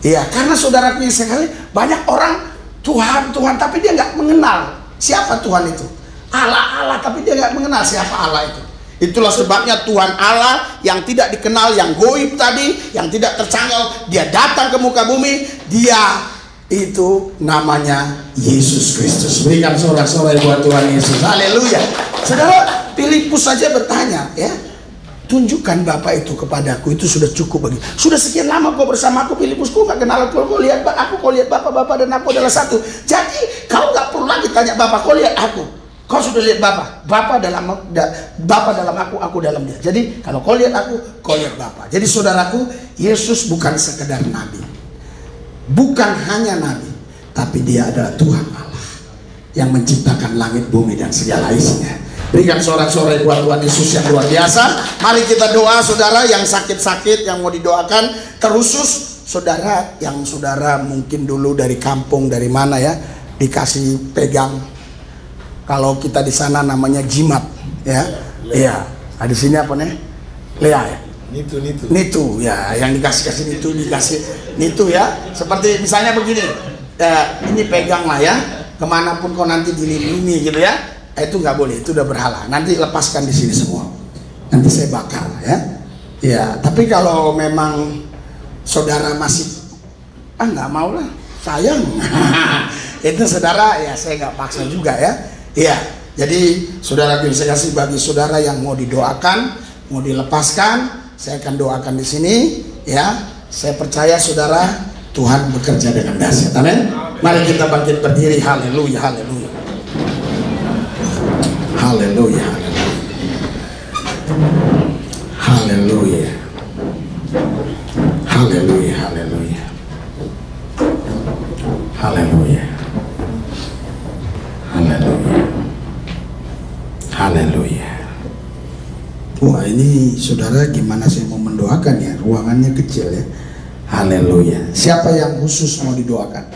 Iya, karena saudaraku yang sekali, banyak orang Tuhan, tapi dia nggak mengenal siapa Tuhan itu. Allah, tapi dia nggak mengenal siapa Allah itu. Itulah sebabnya Tuhan Allah yang tidak dikenal, yang goib tadi, yang tidak tercanggal, dia datang ke muka bumi, dia itu namanya Yesus Kristus. Berikan sorak-sorai buat Tuhan Yesus. Haleluya. Saudara, Filipus saja bertanya ya, tunjukkan Bapak itu kepadaku, itu sudah cukup bagi. Sudah sekian lama kau bersama aku, Filipus, kau gak kenal aku, kau lihat aku, kau lihat Bapak dan aku adalah satu. Jadi kau gak perlu lagi tanya Bapak, kau lihat aku. Kau sudah lihat Bapa, Bapa dalam aku dalam dia. Jadi kalau kau lihat aku, kau lihat Bapa. Jadi saudaraku, Yesus bukan sekedar nabi, bukan hanya nabi, tapi dia adalah Tuhan Allah yang menciptakan langit, bumi dan segala isinya. Berikan sorak-sorai buat Tuhan Yesus yang luar biasa. Mari kita doa, saudara yang sakit-sakit, yang mau didoakan, terusus saudara yang saudara mungkin dulu dari kampung, dari mana ya, dikasih pegang. Kalau kita di sana namanya jimat, ya, iya. Nah, di sini apa nih? Lea ya. Nitu, ya. Yang dikasih nitu ya. Seperti misalnya begini, ini pegang lah ya. Kemanapun kau nanti dilindungi gitu ya. Itu nggak boleh, itu udah berhala. Nanti lepaskan di sini semua. Nanti saya bakar ya. Ya. Tapi kalau memang saudara masih nggak mau lah, sayang. Itu saudara ya saya nggak paksa juga ya. Iya, jadi saudara saya kasih bagi saudara yang mau didoakan, mau dilepaskan, saya akan doakan di sini, ya. Saya percaya saudara Tuhan bekerja dengan dahsyat. Amin. Mari kita bangkit berdiri. Haleluya, haleluya, haleluya, haleluya, haleluya, haleluya, haleluya. Haleluya. Wah, ini saudara gimana saya mau mendoakan ya? Ruangannya kecil ya. Haleluya. Siapa yang khusus mau didoakan?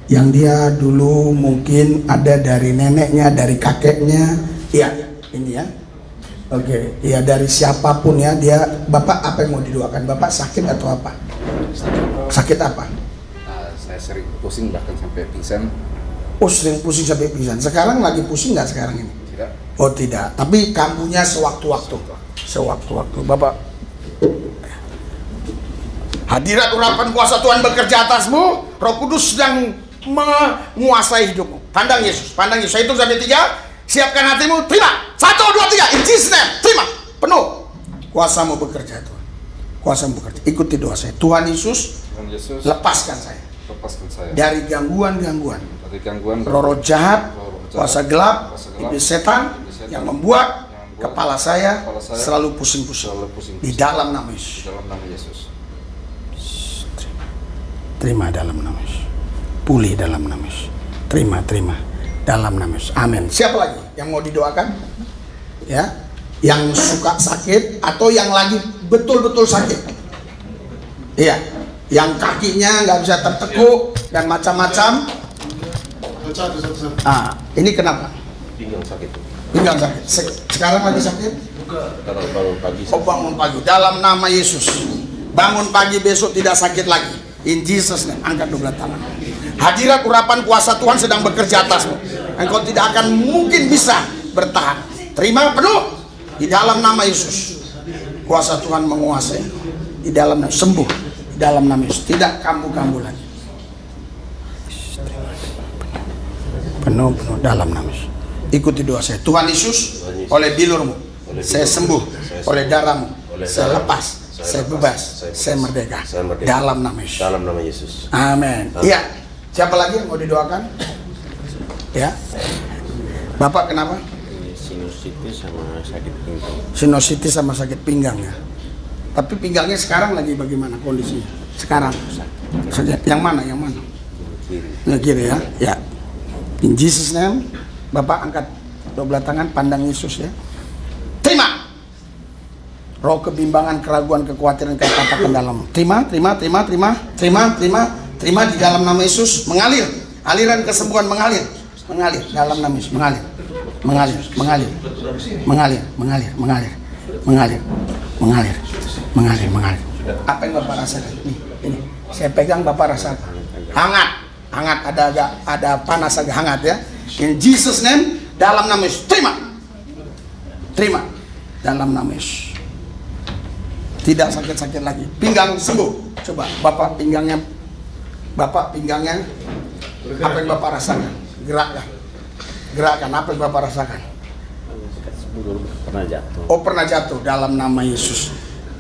Yang dia dulu mungkin ada dari neneknya, dari kakeknya. Iya, ini ya. Oke, ya dari siapapun ya. Dia, Bapak apa yang mau didoakan? Bapak sakit atau apa? Sakit apa? Saya sering pusing bahkan sampai pingsan. Oh, sering pusing sampai pingsan. Sekarang lagi pusing nggak sekarang ini? Tidak. Oh tidak, tapi kambuhnya sewaktu-waktu. Sewaktu-waktu, Bapak. Hadirat urapan kuasa Tuhan bekerja atasmu. Roh Kudus sedang menguasai hidupmu. Pandang Yesus, pandang Yesus. Saya hitung sampai 3. Siapkan hatimu, terima. 1, 2, 3. In Jesus name, terima. Penuh. Kuasamu bekerja Tuhan. Kuasamu bekerja. Ikuti doa saya. Tuhan Yesus, lepaskan saya. Lepaskan saya dari gangguan-gangguan. Dari gangguan. Roh jahat, kuasa gelap, iblis setan yang membuat kepala saya selalu pusing-pusing. Di dalam nama Yesus. Di dalam nama Yesus. Terima dalam nama Yesus. Pulih dalam nama Yesus. Terima dalam nama Yesus. Amin. Siapa lagi yang mau didoakan? Ya, yang suka sakit atau yang lagi betul-betul sakit. Iya, yang kakinya nggak bisa tertekuk dan macam-macam. Ini kenapa? Pinggang sakit. Pinggang sakit. Sekarang lagi sakit? Bangun pagi. Oh, bangun pagi. Dalam nama Yesus. Bangun pagi besok tidak sakit lagi. In Jesus name. Angkat 12 tangan. Hadirat urapan kuasa Tuhan sedang bekerja atasmu. Engkau tidak akan mungkin bisa bertahan. Terima penuh. Di dalam nama Yesus. Kuasa Tuhan menguasai. Di dalam nama sembuh. Di dalam nama Yesus. Tidak kambuh-kambuh lagi. Penuh dalam nama Yesus. Ikuti doa saya. Tuhan Yesus, oleh bilurmu saya sembuh, oleh darahmu saya lepas, saya bebas, saya merdeka. Dalam nama Yesus. Dalam nama Yesus. Amin. Iya. Siapa lagi yang mau didoakan? Ya. Bapak kenapa? Sinusitis sama sakit pinggang. Sinusitis sama sakit pinggang ya. Tapi pinggangnya sekarang lagi bagaimana kondisinya? Sekarang. Yang mana? Yang mana? Yang kiri ya. Ya. In Jesus name, Bapak angkat 12 tangan, pandang Yesus ya. Terima. Roh kebimbangan, keraguan, kekhawatiran, katakan dalam. Terima di dalam nama Yesus. Mengalir. Aliran kesembuhan mengalir. Mengalir dalam nama Yesus. Mengalir. Apa yang Bapak rasakan? Ini. Saya pegang, Bapak rasakan. Hangat. Ada panas agak hangat ya. In Jesus name, dalam nama Yesus. Terima dalam nama Yesus. Tidak sakit-sakit lagi. Pinggang sembuh. Coba Bapak pinggangnya apa yang Bapak rasakan? Gerakkan apa yang Bapak rasakan? Pernah jatuh. Oh, pernah jatuh. Dalam nama Yesus.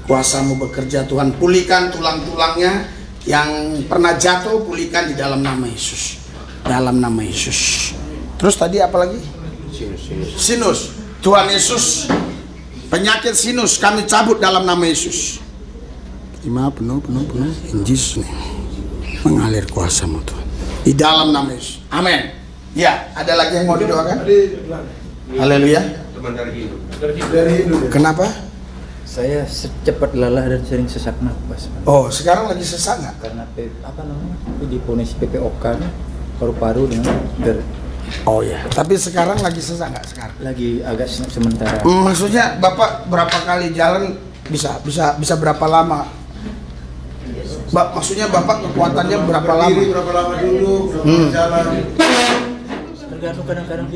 Kuasamu bekerja Tuhan. Pulihkan tulang-tulangnya. Yang pernah jatuh, pulihkan di dalam nama Yesus. Dalam nama Yesus. Terus tadi apa lagi? Sinus. Tuhan Yesus, penyakit sinus kami cabut dalam nama Yesus. Terima penuh. In Jesus name. Mengalir kuasa-Mu Tuhan. Di dalam nama Yesus. Amin. Ya, ada lagi yang mau didoakan? Haleluya. Kenapa? Saya cepat lelah dan sering sesak nafas. Oh, sekarang lagi sesak nggak? Karena diponis PPOK paru-paru dengan Oh ya, tapi sekarang lagi sesak nggak sekarang? lagi agak sementara. Maksudnya Bapak berapa kali jalan bisa berapa lama? Maksudnya Bapak kekuatannya berapa lama? Berapa lama dulu, berapa jalan? Tergantung, kadang-kadang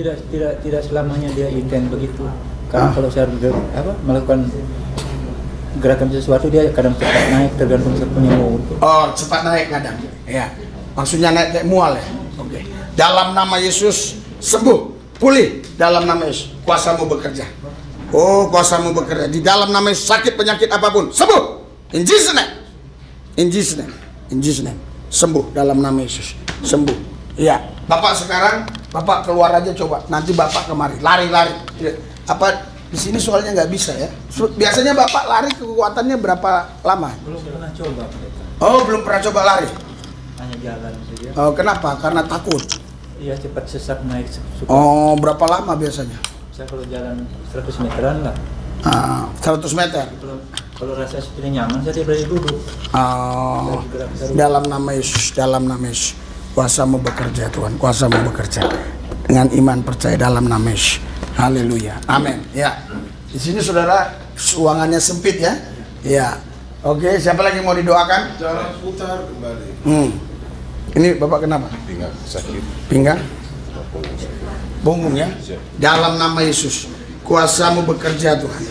tidak selamanya dia intens begitu. Karena kalau saya melakukan gerakan sesuatu dia kadang cepat naik, tergantung saya punya mood. Oh, cepat naik kadang. Ya. Maksudnya naik kayak mual ya. Oke. Dalam nama Yesus sembuh, pulih dalam nama Yesus. Kuasa-Mu bekerja. Oh, kuasa-Mu bekerja. Di dalam nama Yesus, sakit penyakit apapun sembuh. In Jesus name. In Jesus name. In Jesus name. Sembuh dalam nama Yesus. Sembuh. Iya. Bapak sekarang Bapak keluar aja coba. Nanti Bapak kemari lari-lari. Apa di sini soalnya nggak bisa ya. Biasanya Bapak lari kekuatannya berapa lama? Belum pernah coba. Oh, belum pernah coba lari. Hanya jalan saja. Oh, kenapa? Karena takut. Iya, cepat sesak naik. Oh, berapa lama biasanya? Saya kalau jalan 100 meteran lah. 100 meter. Kalau rasa seperti nyaman saya berani duduk. Oh, dalam nama Yesus, dalam nama Yesus. Kuasa-Mu bekerja Tuhan, kuasa-Mu bekerja. Dengan iman percaya dalam nama Yesus. Haleluya. Amin. Ya. Di sini saudara ruangannya sempit ya. Ya. Oke, siapa lagi mau didoakan? Jalan putar kembali. Ini Bapak kenapa? Pinggang sakit. Pinggang? Punggung ya. Dalam nama Yesus. Kuasa-Mu bekerja Tuhan.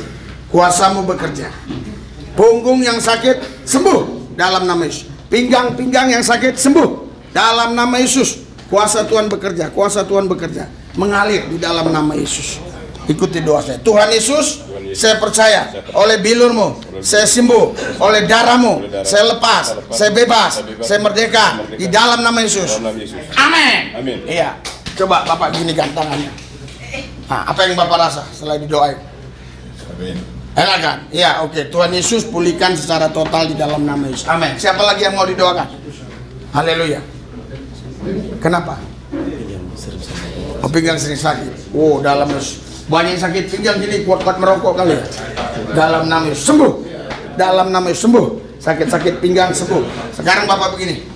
Kuasa-Mu bekerja. Punggung yang sakit sembuh dalam nama Yesus. Pinggang-pinggang yang sakit sembuh dalam nama Yesus. Kuasa Tuhan bekerja, kuasa Tuhan bekerja, mengalir di dalam nama Yesus. Ikuti doa saya. Tuhan Yesus, saya percaya oleh bilur-Mu saya sembuh, oleh darah-Mu saya lepas, saya bebas, saya merdeka di dalam nama Yesus. Amin. Amin. Iya. Coba Bapak ginikan tangannya. Nah, apa yang Bapak rasa setelah didoain? Amin. Enak kan? Iya, oke. Tuhan Yesus pulihkan secara total di dalam nama Yesus. Amin. Siapa lagi yang mau didoakan? Haleluya. Kenapa? Oh, pinggang sering sakit. Oh, dalam Yesus. Banyak yang sakit pinggang gini, kuat-kuat merokok kali ya. Dalam nama Yesus sembuh. Dalam nama Yesus sembuh. Sakit-sakit pinggang sembuh. Sekarang Bapak begini.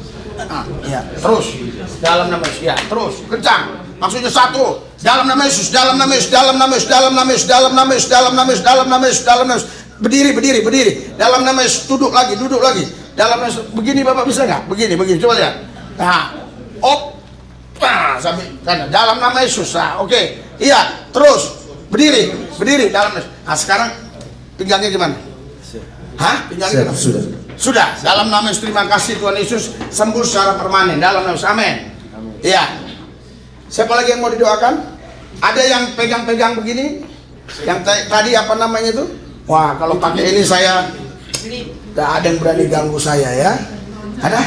Ya, terus. Dalam nama Yesus. Ya, terus. Kencang. Maksudnya satu. Dalam nama Yesus, dalam nama Yesus, dalam nama Yesus, dalam nama Yesus, dalam nama Yesus, dalam nama Yesus, dalam nama Yesus, dalam nama Yesus. Berdiri. Dalam nama Yesus, duduk lagi. Dalam nama Yesus. Begini Bapak bisa nggak? Begini. Coba lihat. Nah. Sampai kanan. Dalam nama Yesus. Nah, oke. Iya, terus berdiri dalam Yesus. Nah, sekarang pinggangnya gimana? Pinggangnya gimana? Sudah. Dalam nama Yesus, terima kasih Tuhan Yesus sembuh secara permanen dalam nama Yesus. Amin. Iya. Siapa lagi yang mau didoakan? Ada yang pegang-pegang begini? Yang tadi apa namanya itu? Wah, kalau pakai ini saya tidak ada yang berani ganggu saya ya. Ada?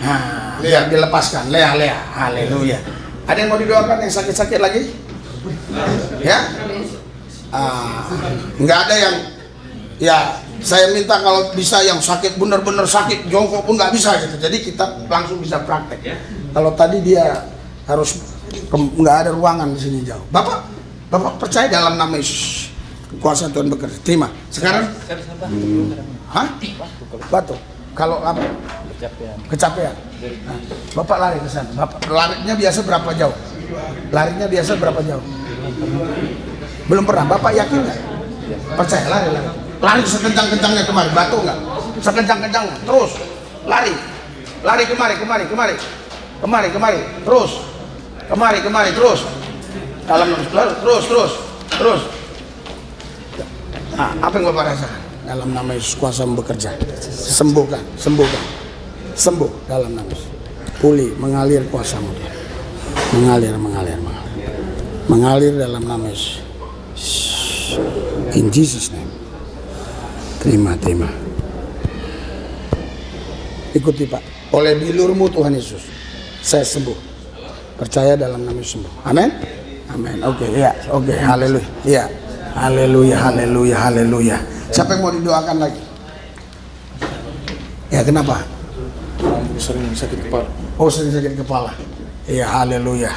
Nah, biar dilepaskan. Leah. Haleluya. Ada yang mau didoakan yang sakit-sakit lagi? Ya? Nggak ada yang, ya saya minta kalau bisa yang sakit benar-benar sakit, jongkok pun nggak bisa gitu. Jadi kita langsung bisa praktek. Kalau tadi dia harus nggak ada ruangan di sini jauh. Bapak percaya dalam nama Yesus. Kuasa Tuhan bekerja. Terima. Sekarang? Batuk. Kalau apa? Kecapean. Nah, Bapak lari ke sana. Bapak larinya biasa berapa jauh? Belum pernah. Bapak yakin nggak? Percaya lari sekencang-kencangnya kemari. Batuk nggak? Sekencang-kencangnya. Terus lari kemari. Terus kemari. Terus dalam terus. Nah, apa yang Bapak rasakan? Dalam nama Yesus kuasa bekerja. Sembuhkan. Sembuh dalam nama Yesus. Pulih, mengalir kuasa-Mu. Mengalir dalam nama Yesus. In Jesus name. Terima. Ikuti Pak. Oleh bilur-Mu Tuhan Yesus, saya sembuh. Percaya dalam nama Yesus sembuh. Amin. Amin. Oke, ya. Oke, haleluya. Ya. Haleluya, haleluya, haleluya. Siapa yang mau didoakan lagi? Ya, kenapa? Sering sakit kepala. Oh, sering sakit kepala. Iya, haleluya.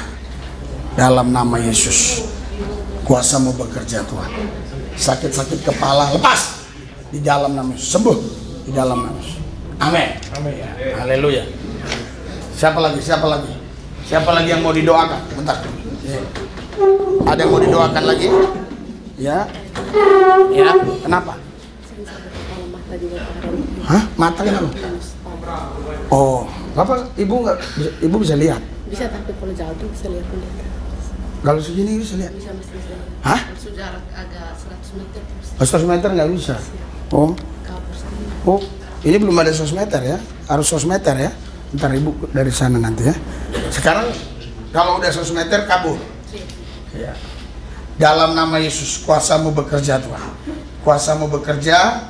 Dalam nama Yesus, kuasa-Mu bekerja Tuhan. Sakit-sakit kepala lepas di dalam nama Yesus. Sembuh di dalam nama Yesus. Amin. Amin. Haleluya. Siapa lagi? Siapa lagi? Siapa lagi yang mau didoakan? Bentar. Ya. Ada yang mau didoakan lagi? Ya. Ya. Kenapa? Hah? Mata kenapa? Oh, apa? Ibu bisa lihat? Bisa, tapi kalau jauh tuh bisa lihat pendeta. Kalau segini bisa lihat? Bisa, mesti bisa. Hah? Kalau jarak agak 100 meter terus. 100 meter nggak bisa? Oh. Oh, ini belum ada 100 meter ya? Harus 100 meter ya? Ntar ibu dari sana nanti ya. Sekarang kalau udah 100 meter kabur. Ya. Dalam nama Yesus, kuasa-Mu bekerja Tuhan. Kuasa-Mu bekerja,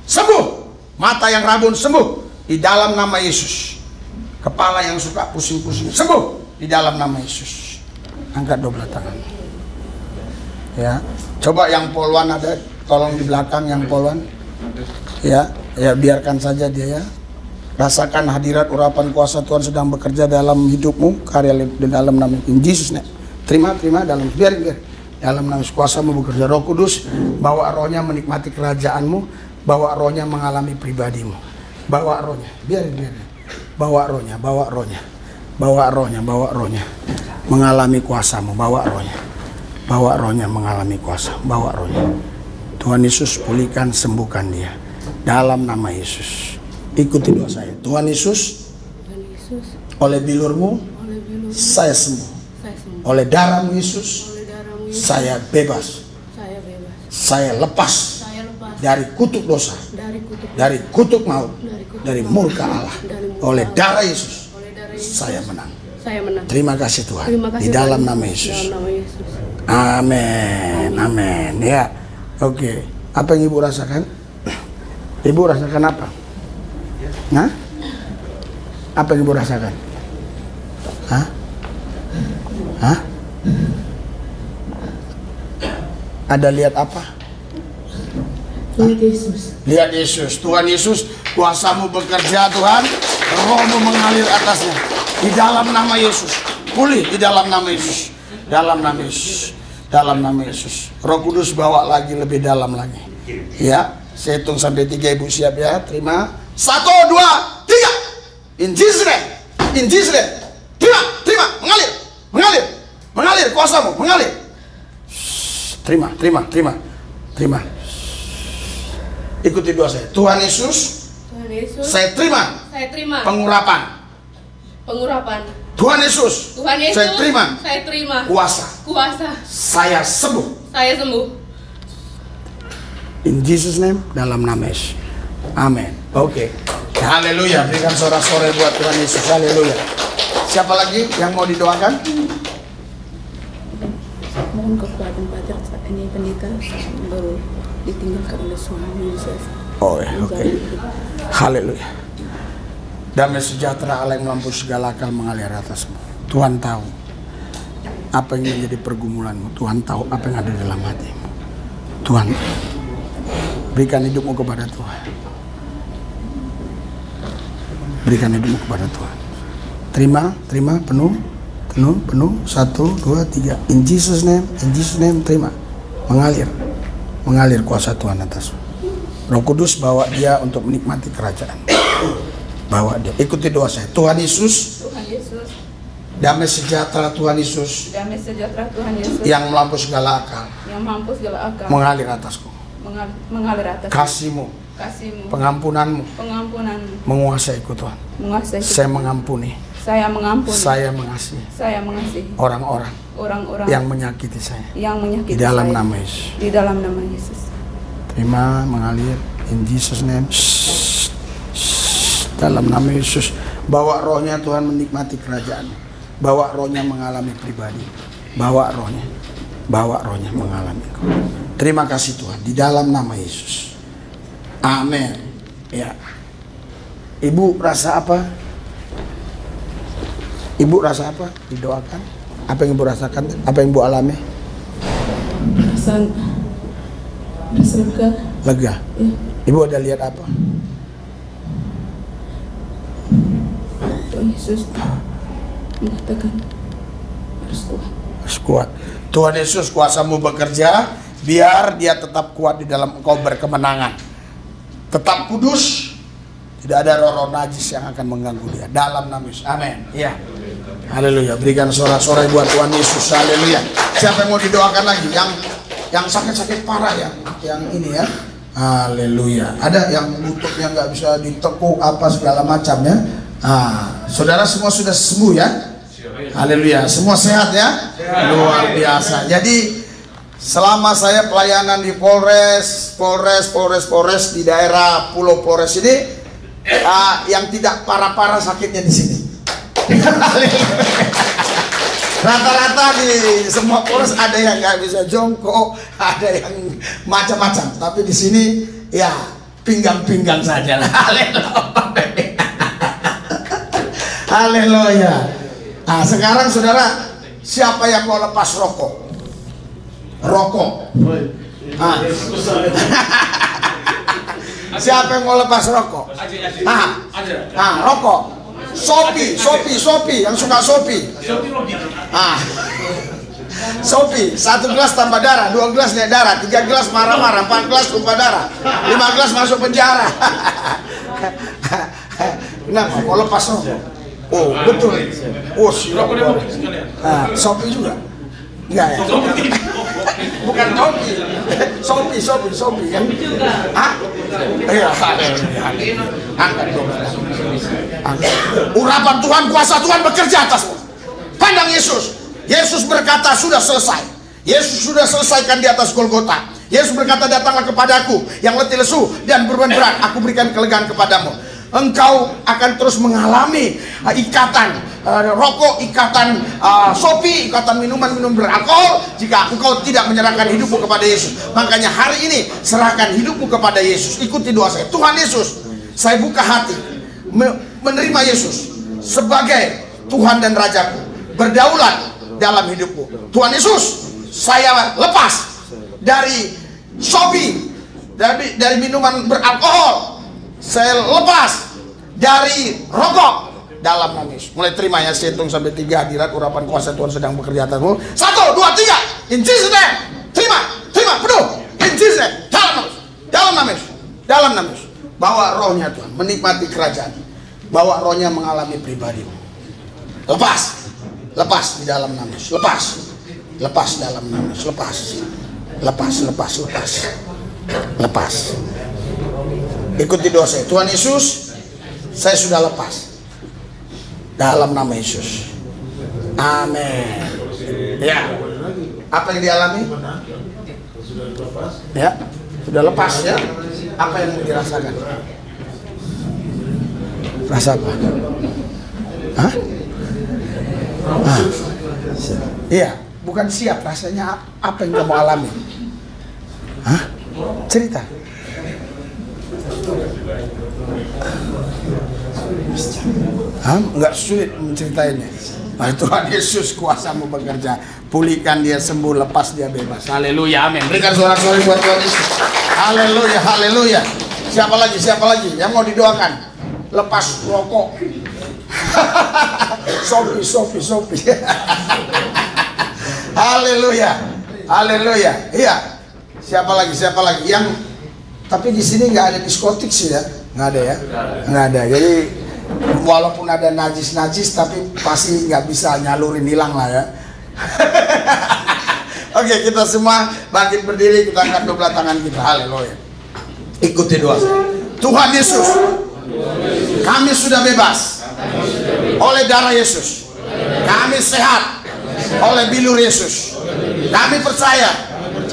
sembuh. Mata yang rabun sembuh di dalam nama Yesus. Kepala yang suka pusing-pusing sembuh di dalam nama Yesus. Angkat dua belah tangan. Ya, coba yang poluan ada, tolong di belakang yang poluan. Ya, biarkan saja dia ya. Rasakan hadirat urapan kuasa Tuhan sedang bekerja dalam hidupmu, karya di dalam nama Yesus. Terima dalam biar dalam nama kuasa-Mu bekerja. Roh Kudus, bawa rohnya menikmati kerajaan-Mu, bawa rohnya mengalami pribadimu. Bawa rohnya, biar. Bawa rohnya mengalami kuasa-Mu, bawa rohnya mengalami kuasa, bawa rohnya. Tuhan Yesus, pulihkan, sembuhkan dia dalam nama Yesus. Ikuti doa saya. Tuhan Yesus, oleh bilur-Mu saya sembuh. Oleh darah-Mu Yesus saya bebas. Saya lepas dari kutuk dosa, dari kutuk maut, dari murka Allah. Oleh darah Yesus saya menang. Terima kasih Tuhan. Di dalam nama Yesus. Amin. Amin. Ya. Oke. Apa yang Ibu rasakan? Ibu rasakan apa? Hah? Apa yang Ibu rasakan? Hah? Hah? Ada lihat apa? Lihat Yesus. Lihat Yesus. Tuhan Yesus, kuasa-Mu bekerja Tuhan. Roh-Mu mengalir atasnya. Di dalam nama Yesus. Pulih di dalam nama Yesus. Dalam nama Yesus. Dalam nama Yesus. Roh Kudus bawa lagi lebih dalam lagi. Ya, saya hitung sampai 3. Ibu siap ya? Terima. 1, 2, 3. In Jesus name. In Jesus name. Terima. Mengalir kuasa-Mu, mengalir. Terima. Ikuti doa saya. Tuhan Yesus, saya terima pengurapan. Tuhan Yesus, saya terima kuasa. Saya sembuh. In Jesus name, dalam nama Yesus. Amin. Oke. Haleluya. Berikan sorak-sorai buat Tuhan Yesus. Haleluya. Siapa lagi yang mau didoakan? Mohon kekuatan Pater saat ini pendeta baru ditinggalkan oleh suami saya. Oh ya, oke. Haleluya. Damai sejahtera Allah yang mampu segala akal mengalir atasmu. Tuhan tahu apa yang menjadi pergumulanmu. Tuhan tahu apa yang ada dalam hatimu. Tuhan, berikan hidupmu kepada Tuhan. Berikan hidupmu kepada Tuhan. Terima penuh. 1, 2, 3. In Jesus name, terima. Mengalir kuasa Tuhan atasmu. Roh Kudus bawa dia untuk menikmati kerajaan. Bawa dia. Ikuti doa saya. Tuhan Yesus, damai sejahtera Tuhan Yesus, yang melampaui segala akal, mengalir atasku. Kasih-Mu, pengampunan-Mu, menguasaiku Tuhan. Saya mengampuni. Saya mengasihi orang-orang yang menyakiti saya. Di dalam nama Yesus. Terima, mengalir. In Jesus name. Dalam nama Yesus. Bawa rohnya Tuhan menikmati kerajaan. Bawa rohnya mengalami pribadi. Bawa rohnya mengalami. Terima kasih Tuhan. Di dalam nama Yesus. Amin. Ya. Ibu rasa apa? Didoakan? Apa yang Ibu rasakan? Apa yang Ibu alami? Perasaan lega. Lega. Ya. Ibu ada lihat apa? Tuhan Yesus mengatakan harus kuat. Harus kuat. Tuhan Yesus kuasamu bekerja, biar dia tetap kuat di dalam engkau berkemenangan. Tetap kudus, tidak ada roh-roh najis yang akan mengganggu dia. Dalam nama Yesus. Amin. Ya. Haleluya. Berikan sorak-sorai buat Tuhan Yesus. Haleluya. Siapa yang mau didoakan lagi? Yang sakit-sakit parah yang ini ya. Haleluya. Ada yang lututnya nggak bisa ditekuk apa segala macam ya. Saudara semua sudah sembuh ya. Haleluya. Semua sehat ya. Luar biasa. Jadi selama saya pelayanan di Polres di daerah Pulau Polres ini, yang tidak parah-parah sakitnya di sini. Rata-rata di semua Polres ada yang nggak bisa jongkok, ada yang macam-macam. Tapi di sini ya pinggang-pinggang saja lah. Haleluya. Nah, sekarang saudara, siapa yang mau lepas rokok? Siapa yang mau lepas rokok? Rokok. Sopi yang suka sopi. Sopi, 1 gelas tambah darah, 2 gelas naik darah, 3 gelas marah-marah, 4 gelas tumpah darah, 5 gelas masuk penjara. Kenapa? Mau lepas rokok? Oh betul. Oh siap. Sopi juga? Enggak ya? Bukan Sopi kan? Iya. Angkat dong. Urapan Tuhan, kuasa Tuhan bekerja atasmu. Pandang Yesus. Yesus berkata sudah selesai. Yesus sudah selesaikan di atas Golgota. Yesus berkata datanglah kepadaku yang letih lesu dan beban berat, aku berikan kelegaan kepadamu. Engkau akan terus mengalami ikatan rokok, ikatan sopi, ikatan minuman beralkohol jika engkau tidak menyerahkan hidupmu kepada Yesus. Makanya hari ini serahkan hidupmu kepada Yesus. Ikuti doa saya. Tuhan Yesus, saya buka hati menerima Yesus sebagai Tuhan dan Rajaku, berdaulat dalam hidupku. Tuhan Yesus, saya lepas dari sopi, dari minuman beralkohol. Saya lepas dari rokok dalam nama Yesus. Mulai terima ya, saya hitung sampai 3, hadirat urapan kuasa Tuhan sedang bekerja atasmu. 1, 2, 3. In Jesus name. Terima penuh. In Jesus name. Dalam nama Yesus. Bawa rohnya Tuhan menikmati kerajaan. Bawa rohnya mengalami pribadimu. Lepas di dalam nama Yesus. Lepas dalam nama Yesus. Lepas. Ikuti doa saya. Tuhan Yesus, saya sudah lepas dalam nama Yesus. Amin. Ya. Apa yang dialami? Ya, sudah lepas ya. Apa yang dirasakan? Rasa apa? Iya, bukan siap, rasanya apa yang kamu alami? Cerita. Enggak sulit menceritainnya. Nah, Tuhan Yesus kuasamu bekerja, pulihkan dia sembuh, lepas dia bebas. Haleluya, amin. Berikan sorak-sorai buat Tuhan Yesus. Haleluya. Siapa lagi yang mau didoakan? Lepas rokok. Sopi. Haleluya. Iya. Siapa lagi? Yang tapi di sini nggak ada diskotik sih ya, nggak ada. Jadi walaupun ada najis tapi pasti nggak bisa nyalurin, hilang lah ya. Oke, kita semua bangkit berdiri, kita angkat kedua tangan kita. Haleluya. Ikuti doa saya. Tuhan Yesus, kami sudah bebas oleh darah Yesus. Kami sehat oleh bilur Yesus. Kami percaya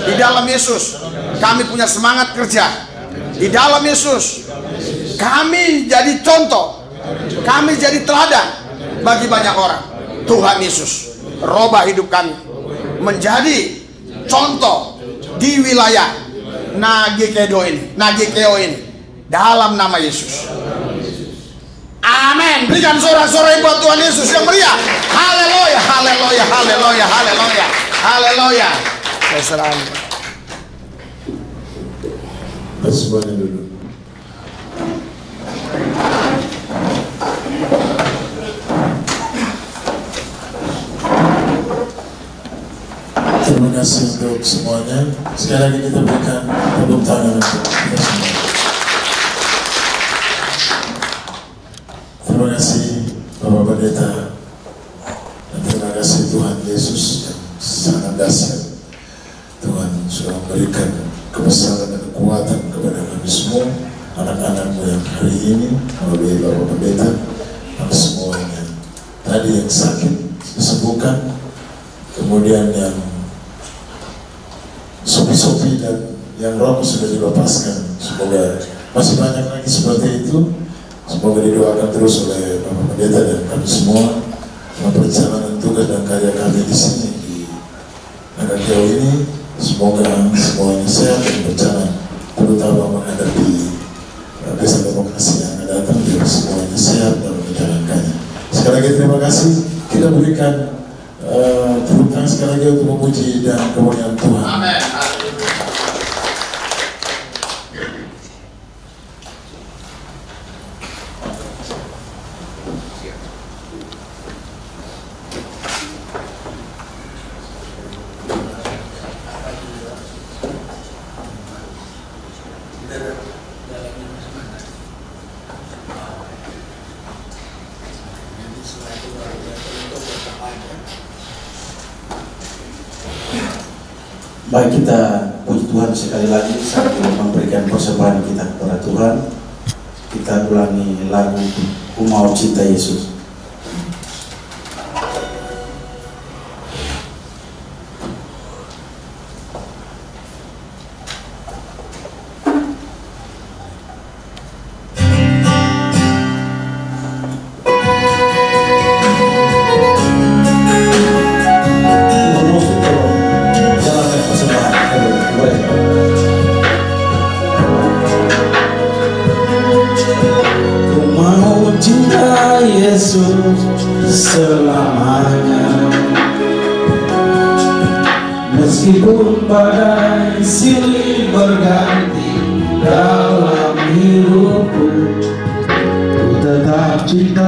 di dalam Yesus kami punya semangat kerja. Di dalam Yesus kami jadi contoh, kami jadi teladan bagi banyak orang. Tuhan Yesus, robah hidup kami menjadi contoh di wilayah Nagekeo ini dalam nama Yesus. Amin. Berikan sorak-sorai buat Tuhan Yesus yang meriah. Haleluya, haleluya, haleluya, haleluya, haleluya. Saya serahkan. Semuanya dulu. Terima kasih untuk semuanya. Sekali lagi kita berikan tepuk tangan untuk kita semua. Terima kasih Bapak Pendeta, dan terima kasih Tuhan Yesus yang sangat dahsyat. Tuhan sudah memberikan kebesaran dan kekuatan kepada kami semua, anak-anakmu yang hari ini melalui Bapak Pendeta, dan semuanya tadi yang sakit disembuhkan, kemudian yang sopi-sopi dan yang roh sudah dilepaskan. Semoga masih banyak lagi seperti itu. Semoga didoakan terus oleh Bapak Pendeta dan kami semua dalam perjalanan tugas dan karya kami di sini di negara jauh ini. Semoga semuanya sehat dan berjalan, terutama menghadapi pesta demokrasi yang akan datang, biar semuanya sehat dalam menjalankannya. Sekali lagi terima kasih. Kita berikan tepuk tangan sekali lagi untuk memuji dan kemuliaan Tuhan. Amin. Baik, kita puji Tuhan sekali lagi sambil memberikan persembahan kita kepada Tuhan. Kita ulangi lagu Ku Mau Cinta Yesus. Selamanya, meskipun badai silih berganti dalam hidupku, ku tetap cinta